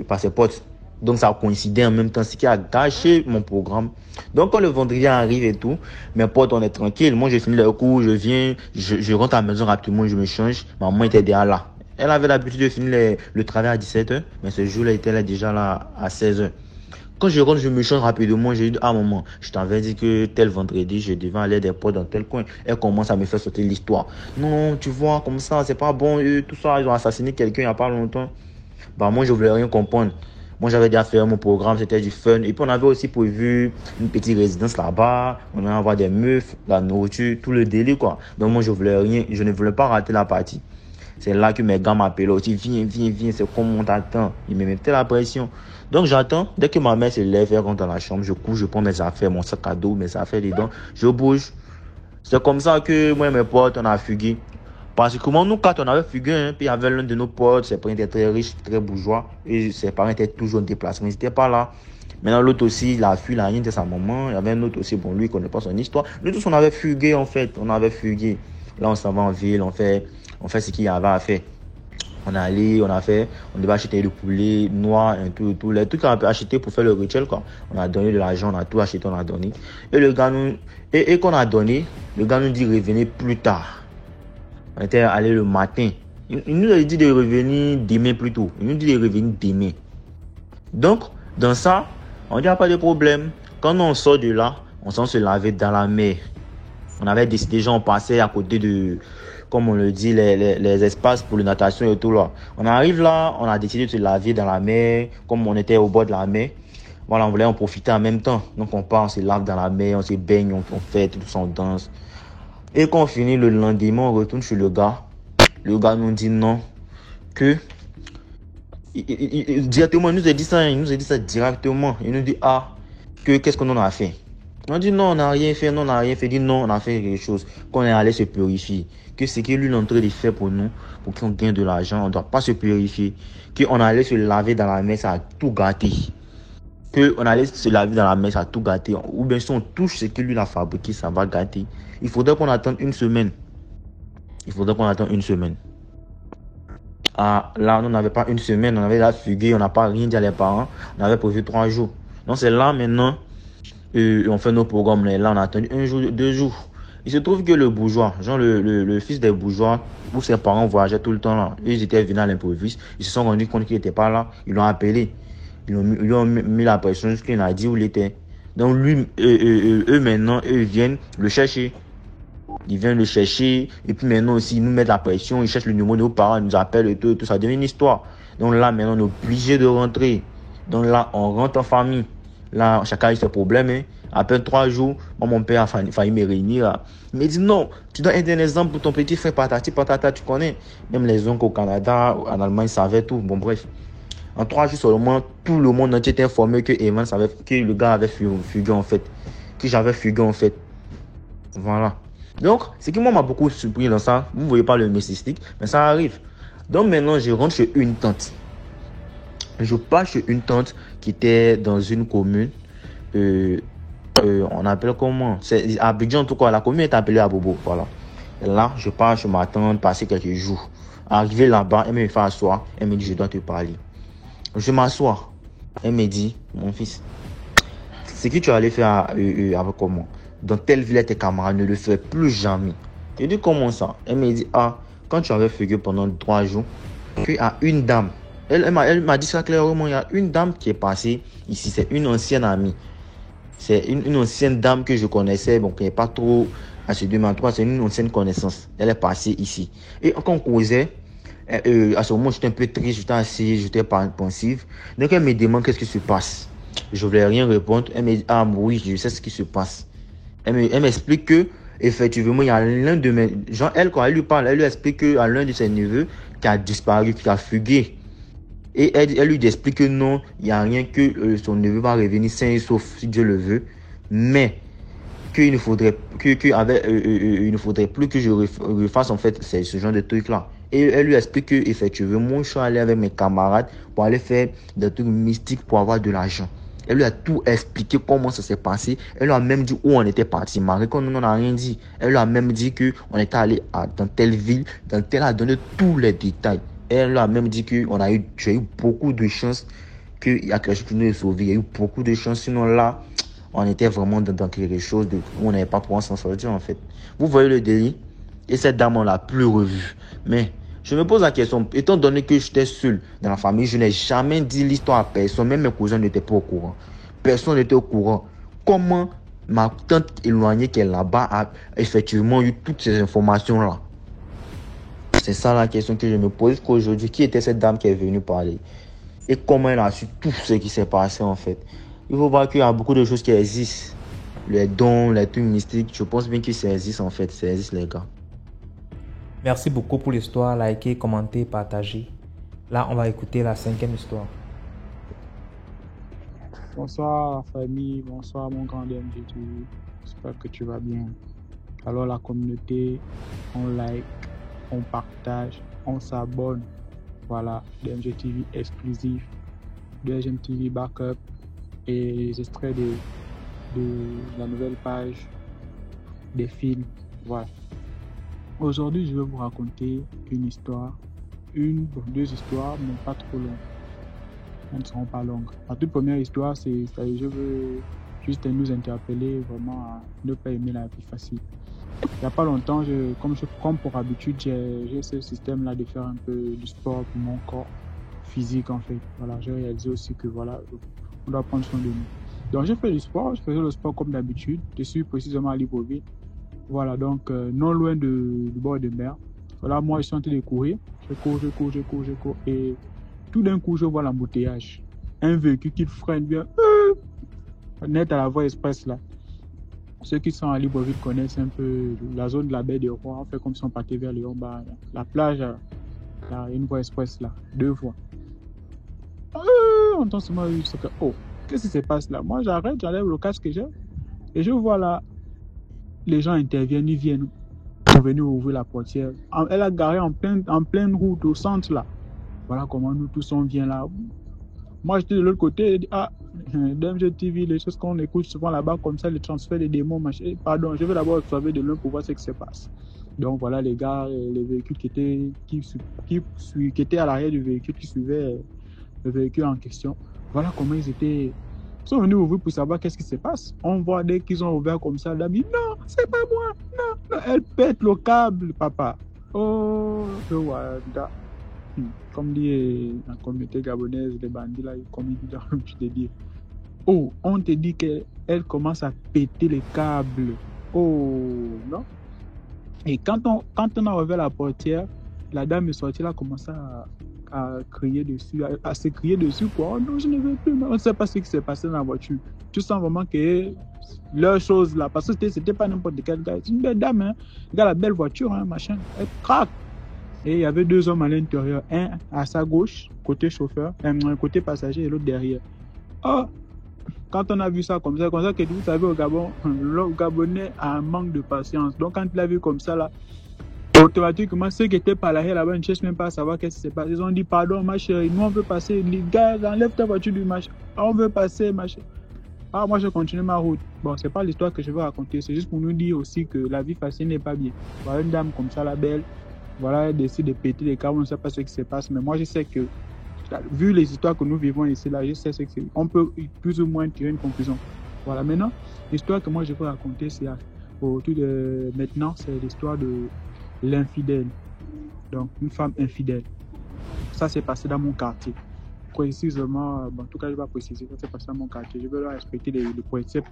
par ses potes. Donc ça a coïncidé en même temps, ce qui a gâché mon programme. Donc quand le vendredi arrive et tout, mes potes, on est tranquille. Moi, j'ai fini le cours, je viens, je rentre à la maison rapidement, je me change. Maman était déjà là. Elle avait l'habitude de finir le travail à 17h, mais ce jour-là, elle était là déjà là à 16h. Quand je rentre, je me change rapidement. J'ai dit, ah maman, je t'avais dit que tel vendredi, je devais aller des potes dans tel coin. Elle commence à me faire sauter l'histoire. Non, tu vois, comme ça, c'est pas bon. Tout ça, ils ont assassiné quelqu'un il n'y a pas longtemps. Bah, moi, je voulais rien comprendre. Moi, j'avais déjà fait mon programme, c'était du fun. Et puis, on avait aussi prévu une petite résidence là-bas. On allait avoir des meufs, la nourriture, tout le délire, quoi. Donc, moi, je ne voulais pas rater la partie. C'est là que mes gars m'appelaient aussi. Viens, c'est comme on t'attend. Ils me mettaient la pression. Donc, j'attends. Dès que ma mère se lève, elle rentre dans la chambre, je couche, je prends mes affaires, mon sac à dos, mes affaires dedans. Je bouge. C'est comme ça que moi et mes potes, on a fugué. Parce que moi, nous quatre, on avait fugué, hein, puis il y avait l'un de nos potes, ses parents étaient très riches, très bourgeois, et ses parents étaient toujours en déplacement, ils n'étaient pas là. Maintenant, l'autre aussi, il a fui la ligne de sa maman, il y avait un autre aussi, bon, lui, il ne connaît pas son histoire. Nous tous, on avait fugué, en fait, on avait fugué. Là, on s'en va en ville, on fait ce qu'il y avait à faire. On est allé, on devait acheter le poulet noir, tout, les trucs qu'on a acheté pour faire le rituel, quoi. On a donné de l'argent, on a tout acheté, on a donné. Et le gars nous, et qu'on a donné, le gars nous dit revenez plus tard. On était allé le matin. Il nous a dit de revenir demain plus tôt. Il nous dit de revenir demain. Donc, dans ça, on dit pas de problème. Quand on sort de là, on s'en se laver dans la mer. On avait décidé, déjà, on passait à côté de, comme on le dit, les espaces pour la natation et tout là. On arrive là, on a décidé de se laver dans la mer, comme on était au bord de la mer. Voilà, on voulait en profiter en même temps. Donc, on part, on se lave dans la mer, on se baigne, on fait tout ça, on danse. Et quand on finit le lendemain, on retourne chez le gars. Le gars nous dit non. Que directement, il nous a dit ça directement. Il nous dit qu'est-ce qu'on en a fait? On dit non, on n'a rien fait, Il dit non, on a fait quelque chose. Qu'on est allé se purifier. Que c'est que lui est en train de faire pour nous, pour qu'on gagne de l'argent, on ne doit pas se purifier. Qu'on allait se laver dans la mer, ça a tout gâté. Qu'on allait se laver dans la mer, ça a tout gâté. Ou bien si on touche ce que lui a fabriqué, ça va gâter. Il faudrait qu'on attende une semaine. Ah, là, on n'avait pas une semaine, on avait là fugué, on n'a pas rien dit à les parents. On avait prévu 3 jours. Donc c'est là maintenant, on fait nos programmes. Là, on a attendu 1 jour, 2 jours. Il se trouve que le bourgeois, genre le fils des bourgeois, où ses parents voyageaient tout le temps là, ils étaient venus à l'improviste, ils se sont rendus compte qu'il n'était pas là, ils l'ont appelé. Ils lui ont mis la pression jusqu'il a dit où il était. Donc lui, eux maintenant, ils viennent le chercher. Ils viennent le chercher. Et puis maintenant aussi, ils nous mettent la pression. Ils cherchent le numéro de nos parents, ils nous appellent et tout. Ça devient une histoire. Donc là, maintenant, on est obligé de rentrer. Donc là, on rentre en famille. Là, chacun a ses problèmes. Hein. Après 3 jours, moi, mon père a failli me réunir. Il m'a dit non, tu dois être un exemple pour ton petit frère, patati, patata, tu connais. Même les oncles au Canada, en Allemagne, savaient tout. Bon, bref. En 3 jours seulement, tout le monde entier était informé que Evan savait que le gars avait fugué en fait. Que j'avais fugué en fait. Voilà. Donc, ce qui moi m'a beaucoup surpris dans ça, vous ne voyez pas le mystique, mais ça arrive. Donc maintenant, je rentre chez une tante. Je pars chez une tante qui était dans une commune. On appelle comment? C'est à Abidjan en tout cas. La commune est appelée Abobo. Voilà. Et là, je pars chez ma tante passer quelques jours. Arrivé là-bas, elle me fait asseoir. Elle me dit, je dois te parler. Je m'assois. Elle me dit, mon fils, ce que tu allais faire avec comment? Dans telle ville, tes camarades ne le feraient plus jamais. Je dis, comment ça? Elle me dit, quand tu avais fugué pendant 3 jours, qu'il y a une dame. Elle m'a dit ça clairement. Il y a une dame qui est passée ici. C'est une ancienne amie. C'est une ancienne dame que je connaissais. Bon, qui n'est pas trop à ce 2003. C'est une ancienne connaissance. Elle est passée ici. Et quand on causait, à ce moment, j'étais un peu triste, j'étais assis, j'étais pensive. Donc, elle me demande qu'est-ce qui se passe. Je ne voulais rien répondre. Elle me dit, oui, je sais ce qui se passe. Elle m'explique que, effectivement, il y a l'un de mes... Genre, quand elle lui parle, elle lui explique qu'il y a l'un de ses neveux qui a disparu, qui a fugué. Et elle lui explique que non, il n'y a rien, que son neveu va revenir sain et sauf, si Dieu le veut. Mais, qu'il ne faudrait, il ne faudrait plus que je refasse, en fait, ce genre de truc-là. Et elle lui explique que, effectivement, moi, je suis allé avec mes camarades pour aller faire des trucs mystiques pour avoir de l'argent. Elle lui a tout expliqué comment ça s'est passé. Elle lui a même dit où on était parti. Marie, quand nous, on n'a rien dit. Elle lui a même dit qu'on était allé dans telle ville, elle a donné tous les détails. Et elle lui a même dit que j'ai eu beaucoup de chance qu'il y a quelque chose qui nous a sauvés. Il y a eu beaucoup de chance. Sinon là, on était vraiment dans quelque chose où on n'avait pas pouvoir s'en sortir en fait. Vous voyez le délit. Et cette dame, on l'a plus revue. Mais je me pose la question, étant donné que j'étais seul dans la famille, je n'ai jamais dit l'histoire à personne, même mes cousins n'étaient pas au courant. personne n'était au courant. Comment ma tante éloignée qui est là-bas a effectivement eu toutes ces informations-là? C'est ça la question que je me pose qu'aujourd'hui. Qui était cette dame qui est venue parler? Et comment elle a su tout ce qui s'est passé en fait? Il faut voir qu'il y a beaucoup de choses qui existent. Les dons, les trucs mystiques, je pense bien que ça existe en fait. Ça existe les gars. Merci beaucoup pour l'histoire. Likez, commentez, partagez. Là, on va écouter la 5e histoire. Bonsoir famille, bonsoir mon grand DMG TV. J'espère que tu vas bien. Alors la communauté, on like, on partage, on s'abonne. Voilà, DMG TV exclusif, DMG TV backup et les extraits de la nouvelle page des films. Voilà. Aujourd'hui, je vais vous raconter une histoire, deux histoires, mais pas trop longues. Elles ne seront pas longues. La toute première histoire, c'est je veux juste nous interpeller vraiment à ne pas aimer la vie facile. Il n'y a pas longtemps, comme pour habitude, j'ai ce système-là de faire un peu du sport pour mon corps physique en fait. Voilà, j'ai réalisé aussi que voilà, on doit prendre soin de nous. Donc j'ai fait du sport, je faisais le sport comme d'habitude. Je suis précisément à Libreville. Voilà, donc non loin du bord de mer. Voilà, moi je suis en train de courir. Je cours. Et tout d'un coup, je vois l'embouteillage. Un véhicule qui freine bien. Net à la voie express là. Ceux qui sont à Libreville connaissent un peu la zone de la baie de Roi. On fait comme si on partait vers Lyon. La plage, là, une voie express là. 2 voies. On entend seulement oh, qu'est-ce qui se passe là? Moi j'arrête, j'enlève le casque que j'ai. Et je vois là, les gens interviennent, ils viennent pour venir ouvrir la portière. Elle a garé en pleine route au centre là. Voilà comment nous tous on vient là. Moi j'étais de l'autre côté, DMG TV, les choses qu'on écoute souvent là-bas comme ça, les transferts des démons, machin. Pardon, je vais d'abord observer de l'un pour voir ce qui se passe. Donc voilà les gars, les véhicules qui étaient à l'arrière du véhicule, qui suivaient le véhicule en question. Voilà comment ils sont venus ouvrir pour savoir qu'est-ce qui se passe. On voit dès qu'ils ont ouvert comme ça, la dit non, c'est pas moi, non, elle pète le câble, papa. Oh, le Wanda. Comme dit la communauté gabonaise, les bandits là, comme ils disent, je te dis. Oh, on te dit qu'elle commence à péter les câbles. Oh, non. Et quand on a ouvert la portière, la dame est sortie là, a commencé à crier dessus, à se crier dessus, quoi. Oh non, je ne veux plus. On ne sait pas ce qui s'est passé dans la voiture. Tu sens vraiment que leur chose là, parce que c'était pas n'importe quel gars. C'est une belle dame, hein. Regarde la belle voiture, hein, machin. Elle craque. Et il y avait 2 hommes à l'intérieur, un à sa gauche, côté chauffeur, un côté passager et l'autre derrière. Oh, quand on a vu ça comme ça que vous savez au Gabon, le Gabonais a un manque de patience. Donc quand il a vu comme ça là, automatiquement ceux qui étaient par l'arrière là-bas ne cherchent même pas à savoir qu'est-ce qui se passe. Ils ont dit pardon ma chérie, nous on veut passer, les gars, enlève ta voiture du machin, on veut passer ma chérie. Ah, moi je continue ma route. Bon, c'est pas l'histoire que je veux raconter, c'est juste pour nous dire aussi que la vie facile n'est pas bien. Voilà une dame comme ça, la belle. Voilà, elle décide de péter les câbles, on ne sait pas ce qui se passe, mais moi je sais que, vu les histoires que nous vivons ici, là, je sais ce que c'est. On peut plus ou moins tirer une conclusion. Voilà, maintenant, l'histoire que moi je veux raconter, c'est maintenant, c'est l'histoire de l'infidèle. Donc, une femme infidèle. Ça s'est passé dans mon quartier. Précisément, en tout cas, je vais préciser, ça s'est passé dans mon quartier. Je veux respecter les principes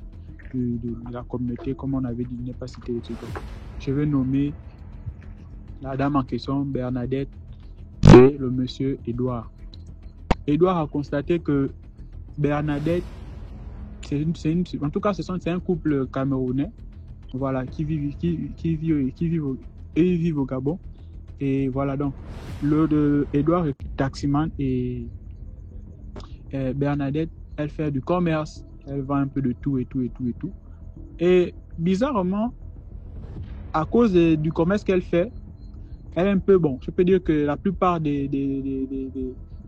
de la communauté, comme on avait dit, ne pas citer les trucs. Je vais nommer la dame en question, Bernadette, et le monsieur Edouard. Edouard a constaté que Bernadette, en tout cas, c'est un couple camerounais, voilà, qui vivent au Gabon. Et voilà donc, Edouard est taximan et Bernadette, elle fait du commerce, elle vend un peu de tout. Et bizarrement, à cause du commerce qu'elle fait, elle est un peu bon. Je peux dire que la plupart elle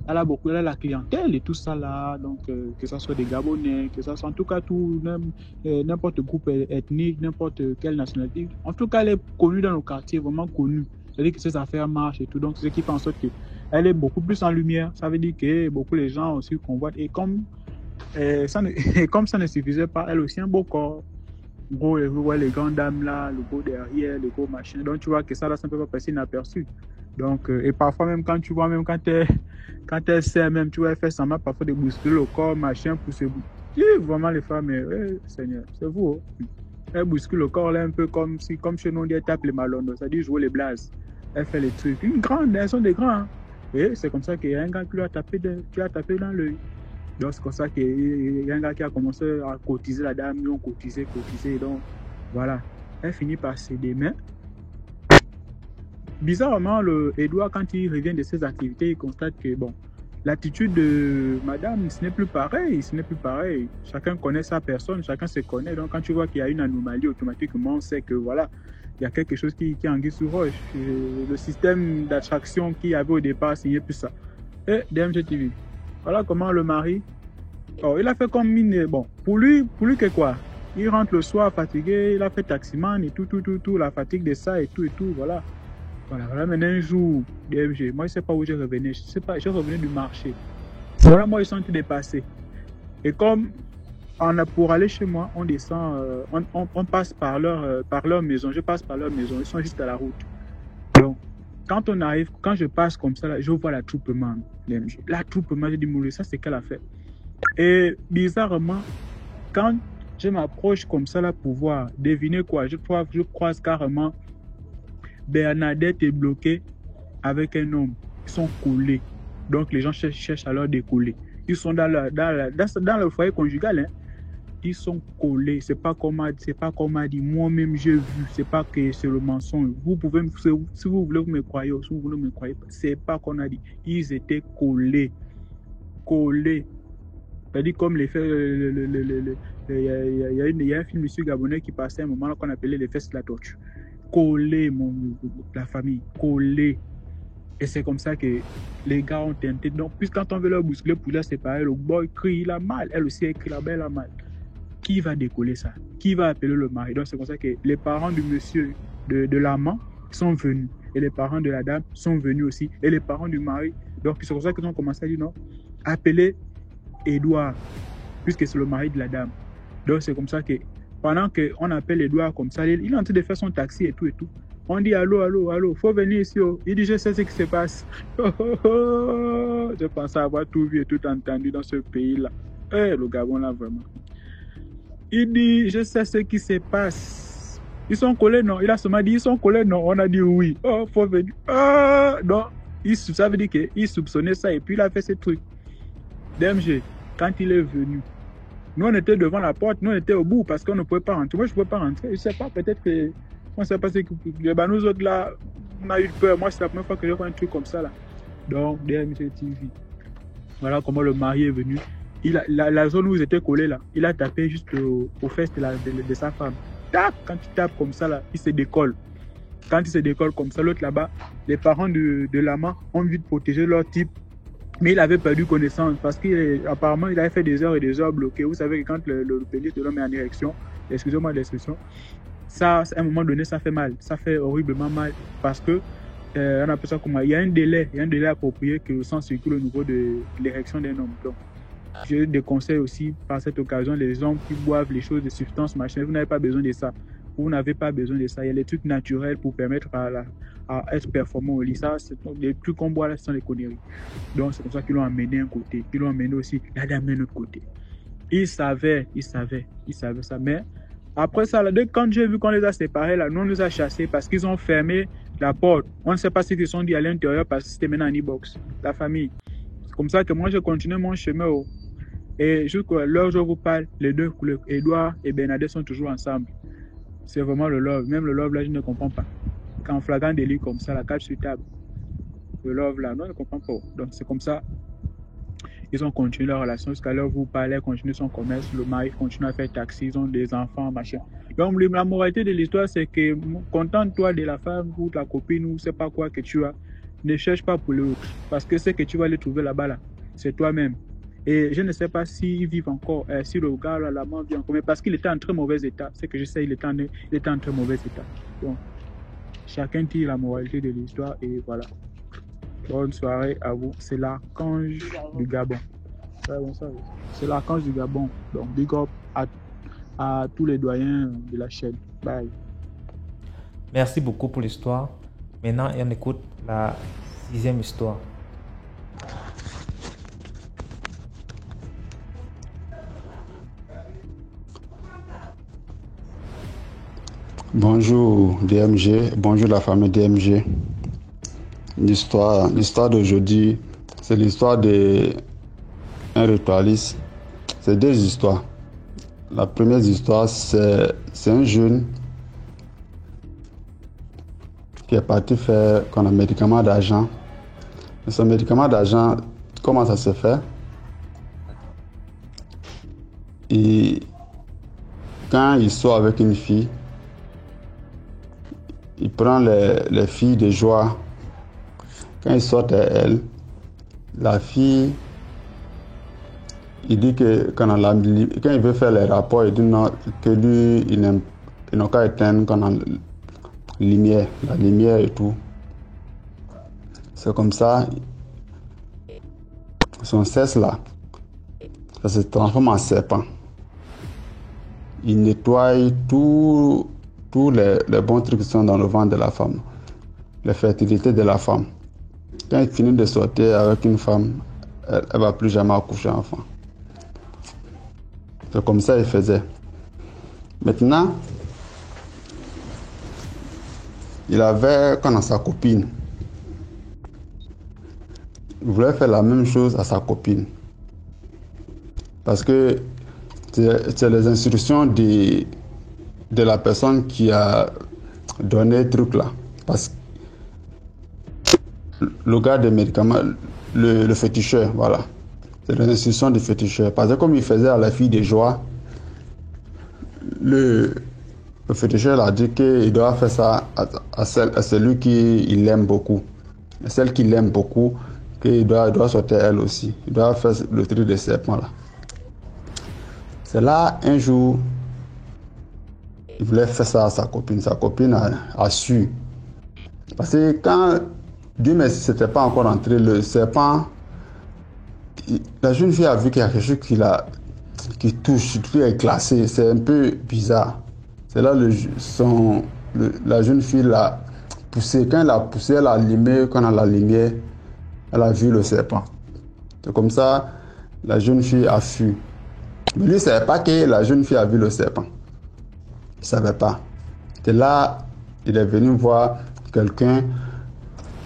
a la clientèle et tout ça là, donc que ce soit des Gabonais, que ce soit en tout cas n'importe groupe ethnique, n'importe quelle nationalité. En tout cas, elle est connue dans le quartier, vraiment connue. C'est-à-dire que ses affaires marchent et tout, donc c'est ce qui fait en sorte qu'elle est beaucoup plus en lumière. Ça veut dire que beaucoup les gens aussi convoitent. Et comme ça ne suffisait pas, elle aussi un beau corps. Gros, vous voyez les grandes dames là, le gros derrière, le gros machin. Donc tu vois que ça là, ça ne peut pas passer inaperçu. Donc, et parfois même quand tu vois, même quand elle sait, même tu vois, elle fait semblant parfois de bousculer le corps, machin, Vraiment, les femmes, Seigneur, c'est vous. Elle bouscule le corps là un peu comme chez nous, elle tape les malons, ça dit jouer les blazes. Elle fait les trucs. Une grande, elles sont des grands. Hein. Et c'est comme ça qu'il y a un gars qui lui a tapé, dans l'œil. Donc c'est comme ça qu'il y a un gars qui a commencé à cotiser la dame, ils ont cotisé. Donc voilà. Elle finit par céder. Mais bizarrement, Edouard, quand il revient de ses activités, il constate que bon, l'attitude de madame, ce n'est plus pareil. Chacun connaît sa personne, chacun se connaît. Donc quand tu vois qu'il y a une anomalie, automatiquement, on sait que voilà, il y a quelque chose qui anguille sous roche. Le système d'attraction qu'il y avait au départ, ce n'est plus ça. Et DMG TV. Voilà comment le mari, il a fait comme mine. Bon, pour lui que quoi? Il rentre le soir fatigué, il a fait taximan et tout, la fatigue de ça et tout, voilà. Voilà, maintenant un jour, DMG, moi je ne sais pas où je revenais, je revenais du marché. Voilà, moi je suis en train de passer. Et comme pour aller chez moi, on descend, on passe par leur maison, je passe par leur maison, ils sont juste à la route. Donc, quand je passe comme ça, là, je vois la troupement, DMG. La troupement, j'ai dit, Moulé, ça c'est qu'elle a fait. Et bizarrement, quand je m'approche comme ça là pour voir, deviner quoi, je croise carrément Bernadette est bloquée avec un homme. Ils sont collés. Donc les gens cherchent à leur décoller. Ils sont dans le foyer conjugal. Hein. Ils sont collés. C'est pas comme a dit. Moi-même j'ai vu. C'est pas que c'est le mensonge. Vous pouvez, si vous voulez vous me croyez, ou si vous voulez me croyez pas. C'est pas qu'on a dit. Ils étaient collés. C'est-à-dire comme les faits. Il y a un film monsieur gabonais qui passait un moment là qu'on appelait les fesses de la tortue. Collé, la famille, collé. Et c'est comme ça que les gars ont tenté. Donc, puisque quand on veut leur bousculer pour la séparer, le boy crie, il a mal. Elle aussi, elle crie, la belle a mal. Qui va décoller ça? Qui va appeler le mari? Donc, c'est comme ça que les parents du monsieur, de l'amant, sont venus. Et les parents de la dame sont venus aussi. Et les parents du mari. Donc, c'est comme ça qu'ils ont commencé à dire non. Appelez Edouard, puisque c'est le mari de la dame. Donc, c'est comme ça que pendant qu'on appelle Edouard comme ça, il est en train de faire son taxi et tout. On dit allô, faut venir ici. Oh. Il dit je sais ce qui se passe. Je pensais avoir tout vu et tout entendu dans ce pays-là. Le Gabon là vraiment. Il dit je sais ce qui se passe. Ils sont collés non. Il a seulement dit ils sont collés non. On a dit oui. Faut venir. Non. Ça veut dire qu'il soupçonnait ça et puis il a fait ce truc. DMG, quand il est venu. Nous, on était devant la porte, nous, on était au bout parce qu'on ne pouvait pas rentrer. Moi, je ne pouvais pas rentrer. Je ne sais pas, peut-être que. On ne sait pas ce que. Nous autres, là, on a eu peur. Moi, c'est la première fois que j'ai fait un truc comme ça, là. Donc, DMG TV. Voilà comment le mari est venu. La zone où ils étaient collés, là, il a tapé juste aux fesses de sa femme. Tac, quand il tape comme ça, là, il se décolle. Quand il se décolle comme ça, l'autre là-bas, les parents de l'amant ont envie de protéger leur type. Mais il avait perdu connaissance parce qu'apparemment, il avait fait des heures et des heures bloquées. Vous savez que quand le pénis de l'homme est en érection, excusez-moi l'expression, ça, à un moment donné, ça fait mal. Ça fait horriblement mal parce que, on appelle ça comment? Il y a un délai approprié que le sang circule au niveau de l'érection d'un homme. Donc, je déconseille aussi par cette occasion les hommes qui boivent les choses de substances, machin. Vous n'avez pas besoin de ça. Vous n'avez pas besoin de ça. Il y a les trucs naturels pour permettre à être performant au lit. Ça, les trucs qu'on boit là, ce sont des conneries. Donc, c'est comme ça qu'ils l'ont amené d'un côté. Ils l'ont amené aussi la dame d'un autre côté. Ils savaient ça. Mais après ça, là, quand j'ai vu qu'on les a séparés, là, nous, on nous a chassés parce qu'ils ont fermé la porte. On ne sait pas ce qu'ils sont dit à l'intérieur parce que c'était maintenant en e-box. La famille. C'est comme ça que moi, je continue mon chemin. Et jusqu'à l'heure où je vous parle, les deux, Edouard et Bernadette, sont toujours ensemble. C'est vraiment le love. Même le love là, je ne comprends pas. Quand flagrant délit comme ça, la carte sur table. Le love là, non, je ne comprends pas. Donc c'est comme ça. Ils ont continué leur relation jusqu'à l'heure où vous parlez, continuent son commerce. Le mari continue à faire taxi, ils ont des enfants, machin. Donc la moralité de l'histoire, c'est que contente-toi de la femme ou de la copine ou je ne sais pas quoi que tu as. Ne cherche pas pour l'autre. Parce que c'est que tu vas les trouver là-bas, là. C'est toi-même. Et je ne sais pas s'ils vivent encore, si le gars, là, la main vit encore, mais parce qu'il était en très mauvais état. C'est que je sais, il était en très mauvais état. Donc, chacun tire la moralité de l'histoire et voilà. Bonne soirée à vous. C'est l'archange du Gabon. Ouais, bonsoir. C'est l'archange du Gabon. Donc, big up à tous les doyens de la chaîne. Bye. Merci beaucoup pour l'histoire. Maintenant, on écoute la 6e histoire. Bonjour DMG, bonjour la famille DMG. L'histoire d'aujourd'hui, c'est l'histoire d'un ritualiste. C'est deux histoires. La première histoire, c'est un jeune qui est parti faire un médicament d'argent. Et ce médicament d'argent, comment ça se fait? Et quand il sort avec une fille, il prend les filles de joie. Quand il sort d'elle, la fille, il dit que quand il veut faire les rapports, il dit non, que lui, il n'a qu'à éteindre quand la lumière et tout. C'est comme ça, son cesse là, ça se transforme en serpent. Il nettoie tous les bons trucs qui sont dans le ventre de la femme, la fertilité de la femme. Quand il finit de sortir avec une femme, elle ne va plus jamais accoucher un enfant. C'est comme ça qu'il faisait. Maintenant, il avait quand sa copine. Il voulait faire la même chose à sa copine. Parce que c'est les instructions de la personne qui a donné le truc là. Parce que le gars des médicaments, le féticheur, voilà. C'est les instructions du féticheur. Parce que comme il faisait à la fille de joie, le féticheur a dit qu'il doit faire ça à celui qu'il aime beaucoup. Et celle qu'il aime beaucoup, qu'il doit sortir elle aussi. Il doit faire le truc de serpent là. C'est là, un jour, il voulait faire ça à sa copine. Sa copine a su. Parce que quand Dieu merci, c'était pas encore entré, le serpent, la jeune fille a vu qu'il y a quelque chose qui touche, tout est glacé, c'est un peu bizarre. C'est là la jeune fille l'a poussé. Quand elle a poussé, elle a allumé, quand elle a allumé, elle a vu le serpent. C'est comme ça, la jeune fille a fui. Mais lui ne savait pas que la jeune fille a vu le serpent. Il ne savait pas. Et là, il est venu voir quelqu'un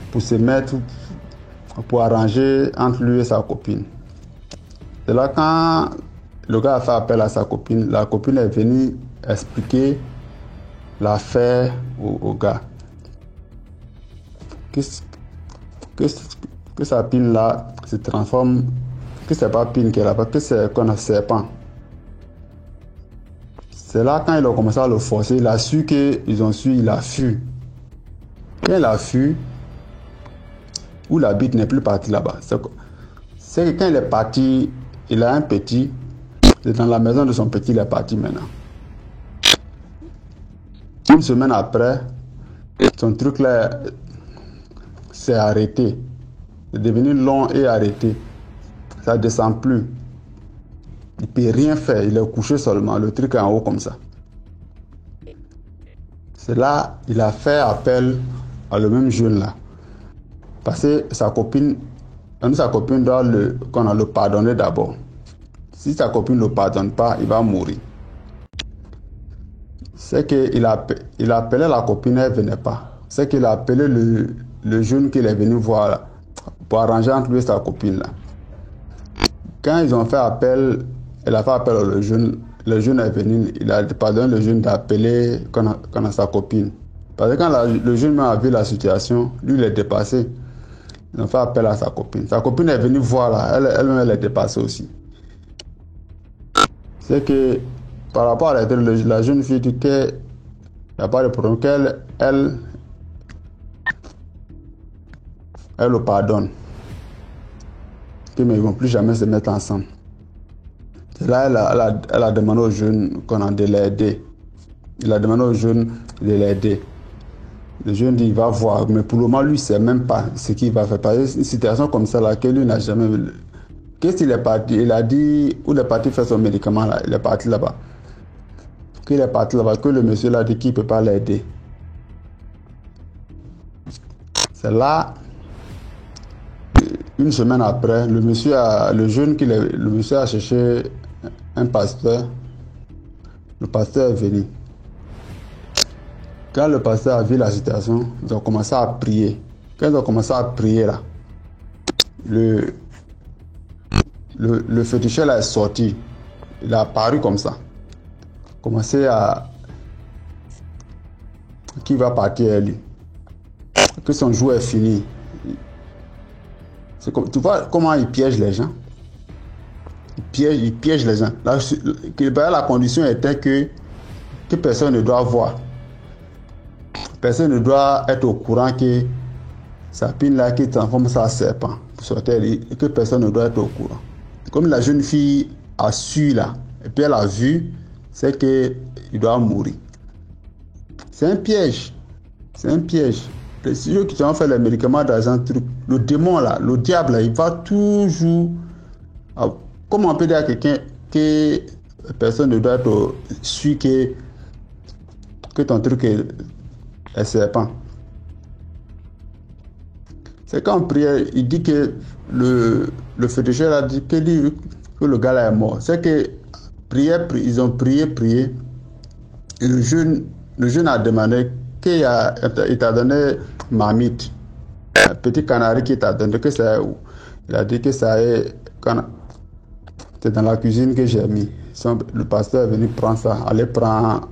pour se mettre, pour arranger entre lui et sa copine. C'est là quand le gars a fait appel à sa copine, la copine est venue expliquer l'affaire au gars. Que sa pine là se transforme, que c'est pas pine qu'elle a, parce que c'est qu'on a serpent. C'est là quand il a commencé à le forcer, il a su qu'il a fui. Quand il a fui, où la bite n'est plus partie là-bas. C'est que quand il est parti, il a un petit, c'est dans la maison de son petit, il est parti maintenant. Une semaine après, son truc là s'est arrêté. C'est devenu long et arrêté. Ça ne descend plus. Il ne peut rien faire, il est couché seulement, le truc est en haut comme ça. C'est là il a fait appel à le même jeune là. Parce que sa copine doit le pardonner d'abord. Si sa copine ne le pardonne pas, il va mourir. C'est qu'il appelait la copine, elle ne venait pas. C'est qu'il a appelé le jeune qu'il est venu voir là, pour arranger entre lui et sa copine là. Quand ils ont fait appel, elle a fait appel au jeune. Le jeune est venu, il a pardonné le jeune d'appeler quand sa copine. Parce que quand le jeune a vu la situation, lui il est dépassé. Ils ont fait appel à sa copine. Sa copine est venue voir là, elle-même elle est dépassée aussi. C'est que par rapport à la jeune fille dit qu'il n'y a pas de problème, qu'elle le pardonne. Mais ils ne vont plus jamais se mettre ensemble. Et là, elle a demandé aux jeunes de l'aider. Il a demandé aux jeunes de l'aider. Le jeune dit, il va voir. Mais pour le moment, lui, il ne sait même pas ce qu'il va faire. Parce que une situation comme ça, là, que lui n'a jamais vu. Qu'est-ce qu'il est parti? Il a dit, où il est parti faire son médicament, là. Il est parti là-bas. Qu'il est parti là-bas, que le monsieur l'a dit qu'il ne peut pas l'aider. C'est là, une semaine après, le monsieur a cherché un pasteur. Le pasteur est venu. quand le pasteur a vu la situation, ils ont commencé à prier. Quand ils ont commencé à prier là, le féticheur là est sorti. Il a apparu comme ça. Commencé à... Qui va partir à lui? Que son jour est fini. C'est comme, tu vois comment il piège les gens? Il piège les gens. La condition était que personne ne doit voir. Personne ne doit être au courant que sa pine là qui transforme ça en serpent pour sortir, que personne ne doit être au courant. Comme la jeune fille a su là, et puis elle a vu, c'est qu'il doit mourir. C'est un piège. C'est un piège. Ceux qui ont fait les médicaments d'argent, le démon là, le diable là, il va toujours... Comment on peut dire à quelqu'un que personne ne doit être su que ton truc est serpent? C'est quand on priait, il dit que le féticheur a dit que le gars là est mort. C'est que ils ont prié. Et le jeune a demandé qu'il t'a donné marmite. Un petit canari qu'il t'a donné, que ça est où? Il a dit que ça est... C'est dans la cuisine que j'ai mis. Le pasteur est venu prendre ça. Allez prendre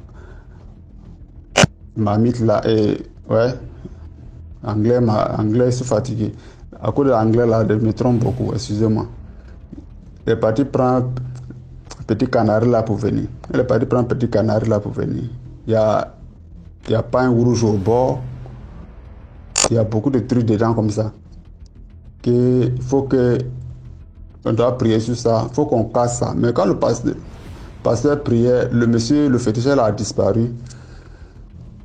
marmite là et... Ouais. Anglais, je suis fatigué. À cause de l'anglais là, je me trompe beaucoup, excusez-moi. Il est parti prendre un petit canari là pour venir. Il Il y a pain rouge au bord. Il y a beaucoup de trucs dedans comme ça. Il faut que... On doit prier sur ça. Il faut qu'on casse ça. Mais quand le pasteur priait, le féticheur a disparu.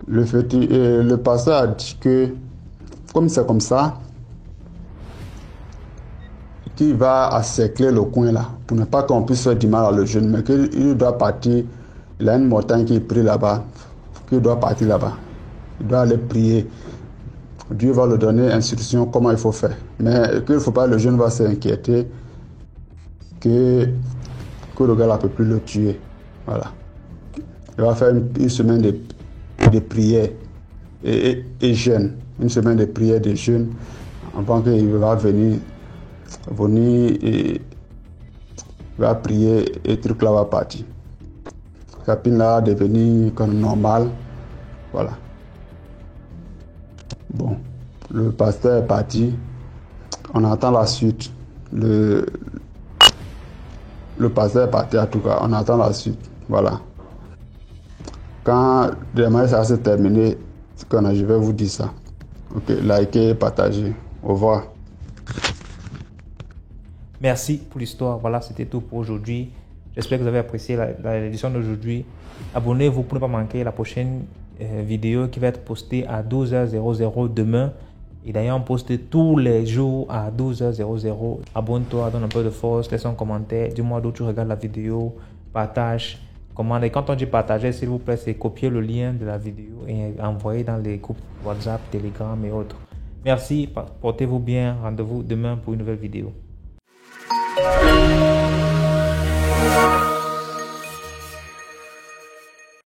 Le pasteur a dit que, comme c'est comme ça, qu'il va encercler le coin là, pour ne pas qu'on puisse faire du mal à le jeune, mais qu'il doit partir. Il a une montagne qui est prise là-bas, qu'il doit partir là-bas. Il doit aller prier. Dieu va lui donner instruction comment il faut faire. Mais qu'il ne faut pas, le jeune va s'inquiéter que le gars ne peut plus le tuer. Voilà. Il va faire une semaine de prière et jeûne. Une semaine de prière et de jeûne avant qu'il va venir et il va prier et le truc là va partir. Sa pine là va devenir comme normal. Voilà. Bon, le pasteur est parti. On attend la suite. Le pasteur est parti en tout cas. On attend la suite. Voilà. Quand demain ça va se terminer, je vais vous dire ça. Ok, likez, partagez. Au revoir. Merci pour l'histoire. Voilà, c'était tout pour aujourd'hui. J'espère que vous avez apprécié l'édition d'aujourd'hui. Abonnez-vous pour ne pas manquer la prochaine vidéo qui va être postée à 12h00 demain. Et d'ailleurs, on poste tous les jours à 12h00. Abonne-toi, donne un peu de force, laisse un commentaire. Dis-moi d'où tu regardes la vidéo, partage, commande. Et quand on dit partager, s'il vous plaît, c'est copier le lien de la vidéo et envoyer dans les groupes WhatsApp, Telegram et autres. Merci, portez-vous bien. Rendez-vous demain pour une nouvelle vidéo.